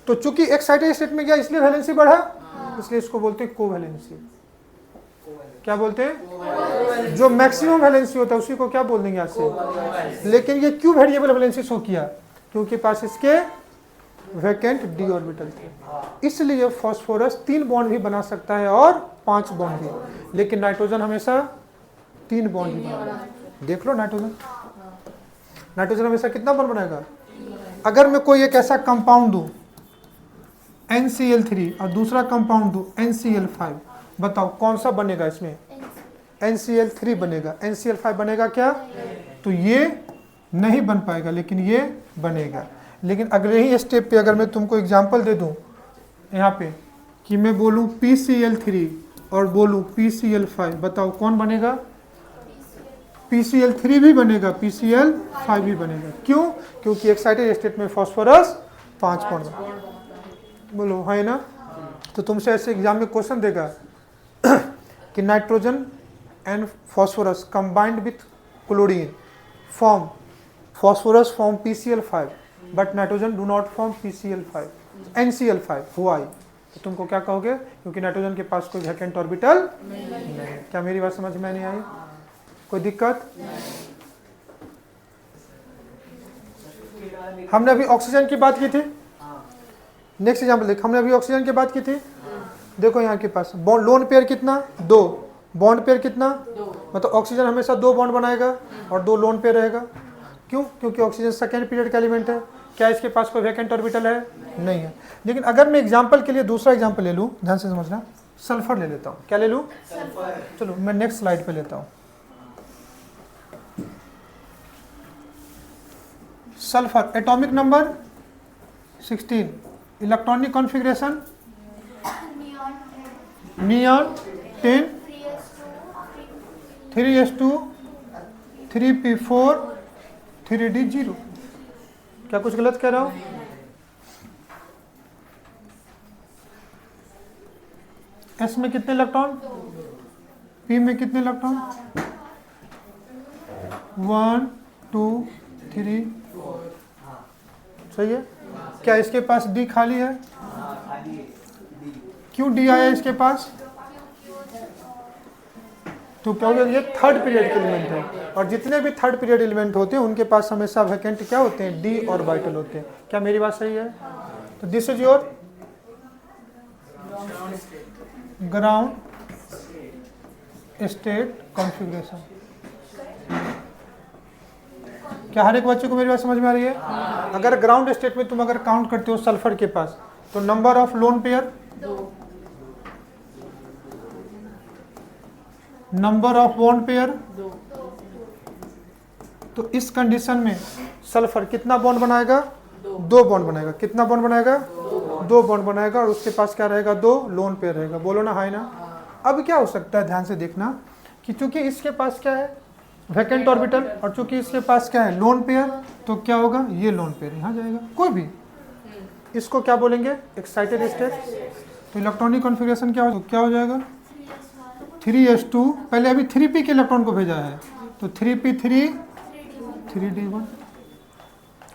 तो चूंकि एक्साइटेड स्टेट में गया इसलिए वैलेंसी बढ़ा, इसलिए इसको बोलते हैं कोवैलेंसी। क्या बोलते हैं? जो मैक्सिमम वैलेंसी होता है उसी को क्या बोल देंगे आज से। लेकिन ये क्यों वेरिएबल वैलेंसी शो किया? क्योंकि पास इसके वैकेंट डी ऑर्बिटल थे, इसलिए फास्फोरस 3 बॉन्ड भी बना सकता है और 5 बॉन्ड भी, लेकिन नाइट्रोजन हमेशा 3 बॉन्ड ही बनाएगा। देख लो नाइट्रोजन हमेशा कितना बॉन्ड बनाएगा? अगर मैं कोई एक ऐसा कंपाउंड दूं NCl3 और दूसरा कंपाउंड दूं NCl5, बताओ कौन सा बनेगा इसमें? NCl3 बनेगा। NCl5 बनेगा क्या? तो ये नहीं बन पाएगा, लेकिन ये बनेगा। लेकिन अगले ही स्टेप पे अगर मैं तुमको एग्जांपल दे दूं यहाँ पे कि मैं बोलूं PCl3 और बोलूं PCl5, बताओ कौन बनेगा? PCl3 भी बनेगा, PCl5 भी बनेगा। क्यों? क्योंकि एक्साइटेड स्टेट में फास्फोरस 5 बॉन्ड, बोलो, है ना। तो तुमसे ऐसे एग्जाम में क्वेश्चन देगा कि nitrogen and phosphorus combined with chlorine form phosphorus form PCl5 but nitrogen do not form PCl5 NCl5, why? तो तुमको क्या कहोगे? क्योंकि नाइट्रोजन के पास कोई वैकेंट ऑर्बिटल नहीं। क्या मेरी बात समझ में नहीं आई? कोई दिक्कत? हमने अभी ऑक्सीजन की बात की थी, नेक्स्ट एग्जाम्पल देख, हमने अभी ऑक्सीजन की बात की थी। देखो यहाँ के पास बॉन्ड लोन पेयर कितना, 2, बॉन्ड पेयर कितना, मतलब ऑक्सीजन हमेशा 2 बॉन्ड बनाएगा और 2 लोन पेयर रहेगा। क्यों? क्योंकि ऑक्सीजन सेकेंड पीरियड का एलिमेंट है। क्या इसके पास कोई वैकेंट ऑर्बिटल है? नहीं है। लेकिन अगर मैं एग्जाम्पल के लिए दूसरा एग्जाम्पल ले लूँ, ध्यान से समझना, सल्फर ले लेता हूँ। क्या ले लूँ? चलो मैं नेक्स्ट स्लाइड पे लेता हूँ। Sulphur atomic number 16, electronic configuration neon 10, 3s2 3p4 3d0। क्या कुछ गलत कह रहा हूं? S में कितने इलेक्ट्रॉन, P में कितने इलेक्ट्रॉन, 1 2 3, सही है। क्या इसके पास D खाली है? क्यों D आया इसके पास? तो क्या हो गया, ये थर्ड पीरियड के एलिमेंट है, और जितने भी थर्ड पीरियड एलिमेंट होते हैं उनके पास हमेशा वैकेंट क्या होते हैं? डी ऑर्बिटल होते हैं। क्या मेरी बात सही है? तो this is your ground state configuration. क्या हर एक बच्चे को मेरी बात समझ में आ रही है? अगर ग्राउंड स्टेट में तुम अगर काउंट करते हो सल्फर के पास, तो number of lone pair, number of bond pair, तो इस कंडीशन में सल्फर कितना बॉन्ड बनाएगा? 2 बॉन्ड बनाएगा। कितना बॉन्ड बनाएगा? 2 बॉन्ड बनाएगा, और उसके पास क्या रहेगा? 2 लोन पेयर रहेगा। बोलो ना, हाय ना। अब क्या हो सकता है, ध्यान से देखना, कि चूंकि इसके पास क्या है? वैकेंट ऑर्बिटल, और चूंकि इसके पास क्या है? लोन पेयर, तो क्या होगा? ये लोन पेयर यहाँ जाएगा। कोई भी इसको क्या बोलेंगे? Excited state. तो इलेक्ट्रॉनिक कॉन्फ़िगरेशन क्या हो, तो क्या हो जाएगा? 3s2, पहले अभी 3p के इलेक्ट्रॉन को भेजा है, तो 3p3 3d1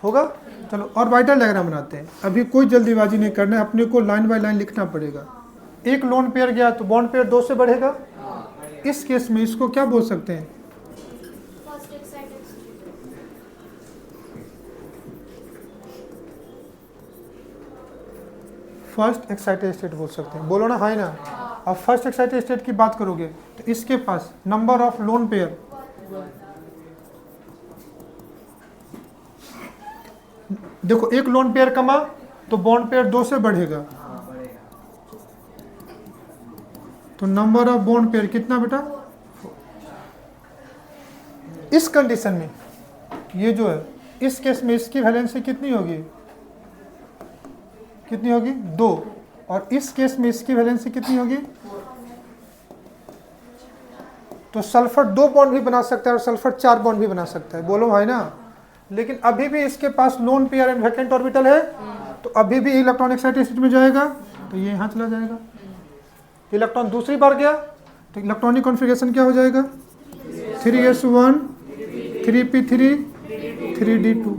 होगा। चलो ऑर्बिटल डायग्राम बनाते हैं। अभी कोई जल्दीबाजी नहीं करना है, अपने को लाइन बाय लाइन लिखना पड़ेगा। एक लोन पेयर गया तो बॉन्ड पेयर 2 से बढ़ेगा। इस केस में इसको क्या बोल सकते हैं? फर्स्ट एक्साइटेड स्टेट बोल सकते हैं। बोलो ना, हाय ना। अब फर्स्ट एक्साइटेड स्टेट की बात करोगे तो इसके पास नंबर ऑफ लोन पेयर, देखो एक लोन पेयर कमा तो बॉन्ड पेयर 2 से बढ़ेगा, तो नंबर ऑफ बॉन्ड पेयर कितना बेटा? इस कंडीशन में ये जो है, इस केस में इसकी वैलेंसी कितनी होगी? कितनी होगी? 2। और इस केस में इसकी वैलेंसी कितनी होगी? तो सल्फर 2 बॉन्ड भी बना सकता है और सल्फर 4 बॉन्ड भी बना सकता है। बोलो भाई ना। लेकिन अभी भी इसके पास lone pair and vacant orbital है, तो अभी भी इलेक्ट्रॉन एक्साइटेड स्टेट में जाएगा, तो ये यहाँ चला जाएगा। इलेक्ट्रॉन दूसरी बार गया तो इलेक्ट्रॉनिक कॉन्फ़िगरेशन क्या हो जाएगा? 3s1 3p3 3d2।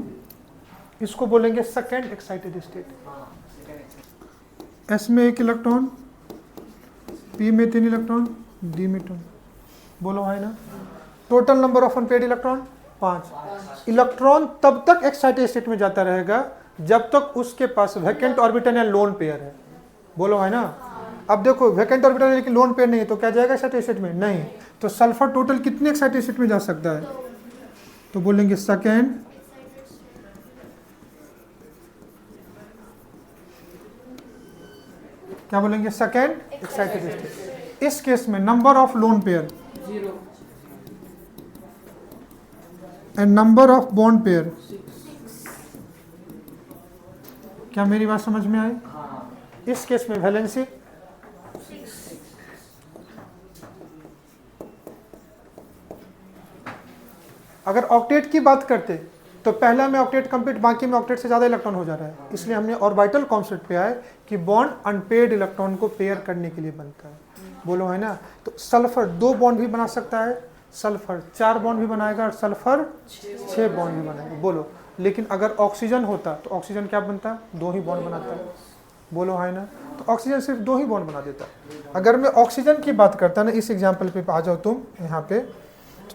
इसको बोलेंगे सेकेंड एक्साइटेड स्टेट। S में 1 इलेक्ट्रॉन, P में 3 इलेक्ट्रॉन, D में 2। बोलो भाई ना। Total number of unpaired electron 5। Electron तब तक एक्साइटेड स्टेट में जाता रहेगा जब तक उसके पास वैकेंट ऑर्बिटल या लोन पेयर है। बोलो भाई ना। अब देखो वैकेंट ऑर्बिटल है लेकिन लोन पेयर नहीं है, तो क्या जाएगा एक्साइटेड स्टेट में? नहीं। तो सल्फर टोटल कितने एक्साइटेड स्टेट में जा सकता है? तो बोलेंगे सेकेंड क्या बोलेंगे? Second excited state. इस केस में number of lone pair and number of bond pair, क्या मेरी बात समझ में आई? इस केस में वैलेंसी अगर ऑक्टेट की बात करते तो पहला में ऑक्टेट कंप्लीट, बाकी में ऑक्टेट से ज़्यादा इलेक्ट्रॉन हो जा रहा है, इसलिए हमने ऑर्बिटल कॉन्सेप्ट पे आए कि बॉन्ड अनपेयर्ड इलेक्ट्रॉन को पेयर करने के लिए बनता है। बोलो है ना। तो सल्फर 2 बॉन्ड भी बना सकता है, सल्फर 4 बॉन्ड भी बनाएगा, और सल्फर 6 बॉन्ड भी बनाएगा। बोलो, लेकिन अगर ऑक्सीजन होता तो ऑक्सीजन क्या बनता? 2 ही बॉन्ड बनाता है। बोलो है ना। तो ऑक्सीजन सिर्फ 2 ही बॉन्ड बना देता। अगर मैं ऑक्सीजन की बात करता ना, इस एग्जाम्पल पे आ जाओ तुम यहाँ पे,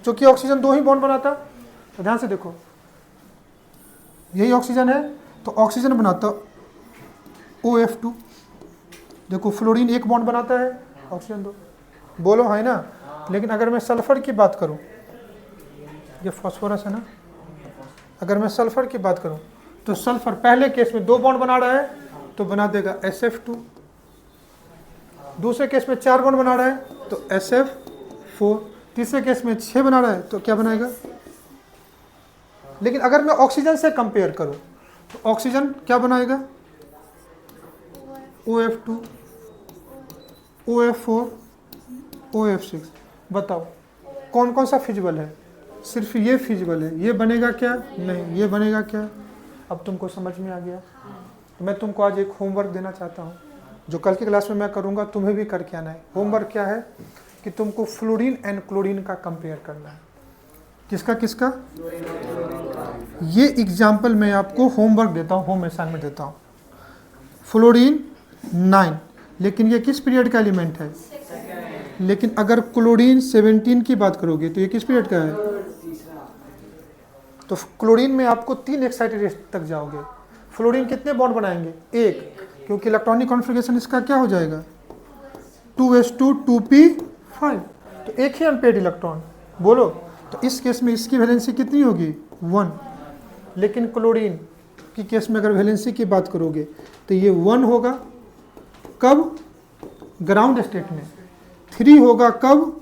चूंकि ऑक्सीजन 2 ही बॉन्ड बनाता, तो ध्यान से देखो, यही ऑक्सीजन है तो ऑक्सीजन बनाता OF2। देखो फ्लोरीन एक बॉन्ड बनाता है, ऑक्सीजन 2, बोलो है ना। लेकिन अगर मैं सल्फर की बात करूं, ये फॉस्फोरस है ना, अगर मैं सल्फर की बात करूं तो सल्फर पहले केस में 2 बॉन्ड बना रहा है तो बना देगा SF2, दूसरे केस में 4 बॉन्ड बना रहा है तो SF4, तीसरे केस में 6 बना रहा है तो क्या बनाएगा। लेकिन अगर मैं ऑक्सीजन से कंपेयर करूं तो ऑक्सीजन क्या बनाएगा, OF2, OF4, OF6। बताओ कौन कौन सा फिजिबल है, सिर्फ ये फिजिबल है, ये बनेगा क्या, नहीं ये बनेगा क्या। अब तुमको समझ में आ गया। तो मैं तुमको आज एक होमवर्क देना चाहता हूँ जो कल की क्लास में मैं करूँगा, तुम्हें भी करके आना है। होमवर्क क्या है कि तुमको फ्लोरीन एंड क्लोरीन का कंपेयर करना है। किसका किसका, ये एग्जाम्पल मैं आपको होमवर्क देता हूँ, होम असाइनमेंट देता हूँ। फ्लोरीन 9, लेकिन ये किस पीरियड का एलिमेंट है, लेकिन अगर क्लोरीन 17 की बात करोगे तो ये किस पीरियड का है। तो क्लोरीन में आपको 3 एक्साइटेड तक जाओगे। फ्लोरीन कितने बॉन्ड बनाएंगे, 1, क्योंकि इलेक्ट्रॉनिक कॉन्फ़िगरेशन इसका क्या हो जाएगा 2s2 2p5, तो एक ही अनपेयर्ड इलेक्ट्रॉन। बोलो तो इस केस में इसकी वैलेंसी कितनी होगी 1। लेकिन क्लोरीन की केस में अगर वैलेंसी की बात करोगे तो ये 1 होगा कब, ग्राउंड स्टेट में, 3 होगा कब,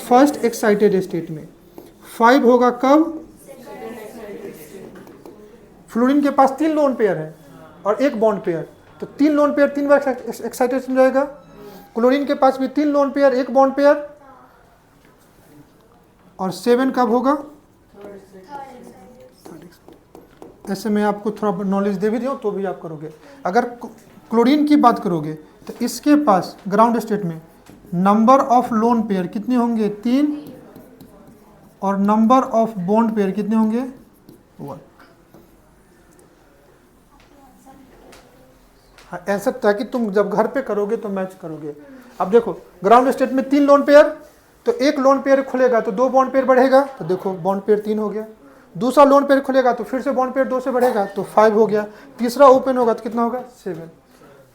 फर्स्ट एक्साइटेड स्टेट में, 5 होगा कब। फ्लोरीन के पास 3 लोन पेयर है और 1 बॉन्ड पेयर, तो 3 लोन पेयर 3 बार एक्साइटेशन रहेगा। क्लोरीन के पास भी 3 लोन पेयर 1 बॉन्ड पेयर, और 7 कब होगा। ऐसे मैं आपको थोड़ा नॉलेज दे भी दूँ तो भी आप करोगे। अगर क्लोरीन की बात करोगे तो इसके पास ग्राउंड स्टेट में नंबर ऑफ लोन पेयर कितने होंगे 3, और नंबर ऑफ बॉन्ड पेयर कितने होंगे 1। ऐसा ताकि तुम जब घर पे करोगे तो मैच करोगे। अब देखो ग्राउंड स्टेट में 3 लोन पेयर, तो 1 लोन पेयर खुलेगा तो 2 बॉन्ड पेयर बढ़ेगा, तो देखो बॉन्ड पेयर 3 हो गया। दूसरा लोन पेयर खुलेगा तो फिर से बॉन्ड पेयर 2 से बढ़ेगा तो 5 हो गया। तीसरा ओपन होगा तो कितना होगा 7।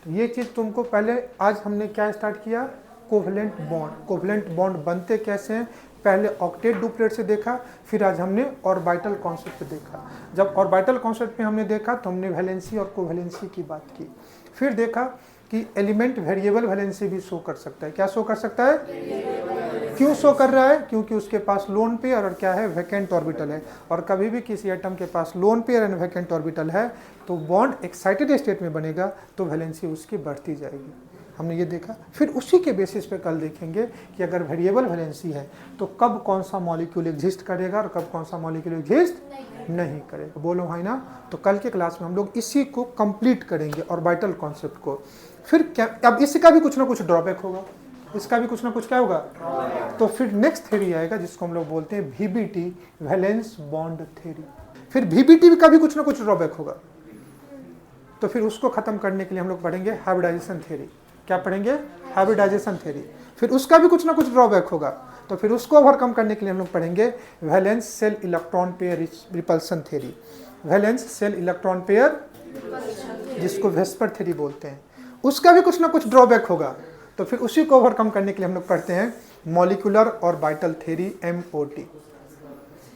तो ये चीज़ तुमको पहले, आज हमने क्या स्टार्ट किया, कोवलेंट बॉन्ड। कोवलेंट बॉन्ड बनते कैसे हैं, पहले ऑक्टेट डुप्लेट से देखा, फिर आज हमने ऑर्बिटल कॉन्सेप्ट पे देखा। जब ऑर्बिटल कॉन्सेप्ट में हमने देखा तो हमने वैलेंसी और कोवैलेंसी की बात की। फिर देखा कि एलिमेंट वेरिएबल वैलेंसी भी शो कर सकता है। क्या शो कर सकता है, क्यों शो कर रहा है, क्योंकि उसके पास लोन पेयर और क्या है, वैकेंट ऑर्बिटल है। और कभी भी किसी एटम के पास lone pair and vacant orbital है तो बॉन्ड एक्साइटेड स्टेट में बनेगा तो वैलेंसी उसकी बढ़ती जाएगी। हमने ये देखा। फिर उसी के बेसिस पे कल देखेंगे कि अगर वेरिएबल वैलेंसी है तो कब कौन सा मॉलिक्यूल एग्जिस्ट करेगा और कब कौन सा मॉलिक्यूल एग्जिस्ट नहीं करेगा। बोलो है ना। तो कल के क्लास में हम लोग इसी को कंप्लीट करेंगे, ऑर्बिटल कॉन्सेप्ट को। फिर क्या, अब इसका भी कुछ ना कुछ ड्रॉबैक होगा, इसका भी कुछ ना कुछ क्या होगा। तो फिर नेक्स्ट थ्योरी आएगा जिसको हम लोग बोलते हैं VBT, वैलेंस बॉन्ड थ्योरी। फिर VBT का भी कुछ ना कुछ ड्रॉबैक होगा, तो फिर उसको खत्म करने के लिए हम लोग पढ़ेंगे हाइब्रिडाइजेशन थ्योरी। क्या पढ़ेंगे, हाइब्रिडाइजेशन थ्योरी। फिर उसका भी कुछ ना कुछ ड्रॉबैक होगा, तो फिर उसको ओवरकम करने के लिए हम लोग पढ़ेंगे valence shell electron pair repulsion theory. Valence shell electron pair, जिसको वेस्पर थ्योरी बोलते हैं, उसका भी कुछ ना कुछ ड्रॉबैक होगा, तो फिर उसी को ओवरकम करने के लिए हम लोग पढ़ते हैं मॉलिक्यूलर ऑर्बिटल थ्योरी, MOT।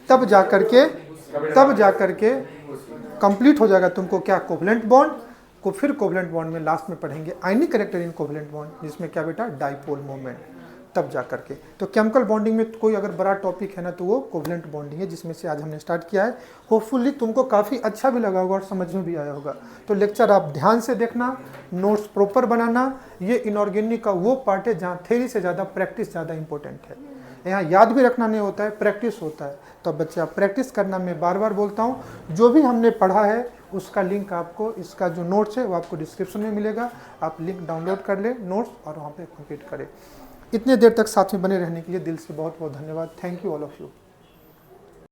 तब जाकर के कंप्लीट हो जाएगा तुमको क्या, कोवलेंट बॉन्ड को। फिर कोवलेंट बॉन्ड में लास्ट में पढ़ेंगे आयनिक कैरेक्टर इन कोवलेंट बॉन्ड, जिसमें क्या बेटा, डाइपोल मोमेंट। तब जा करके तो केमिकल बॉन्डिंग में कोई अगर बड़ा टॉपिक है ना तो वो कोवलेंट बॉन्डिंग है, जिसमें से आज हमने स्टार्ट किया है। होपफुली तुमको काफ़ी अच्छा भी लगा होगा और समझ में भी आया होगा। तो लेक्चर आप ध्यान से देखना, नोट्स प्रॉपर बनाना। ये इनऑर्गेनिक का वो पार्ट है जहाँ थ्योरी से ज़्यादा प्रैक्टिस ज़्यादा इंपॉर्टेंट है। यहाँ याद भी रखना नहीं होता है, प्रैक्टिस होता है। तो बच्चे आप प्रैक्टिस करना, मैं बार बार बोलता हूँ। जो भी हमने पढ़ा है उसका लिंक आपको, इसका जो नोट्स है वो आपको डिस्क्रिप्शन में मिलेगा। आप लिंक डाउनलोड कर ले नोट्स और वहाँ पे कंप्लीट करें। इतने देर तक साथ में बने रहने के लिए दिल से बहुत बहुत धन्यवाद। Thank you all of you.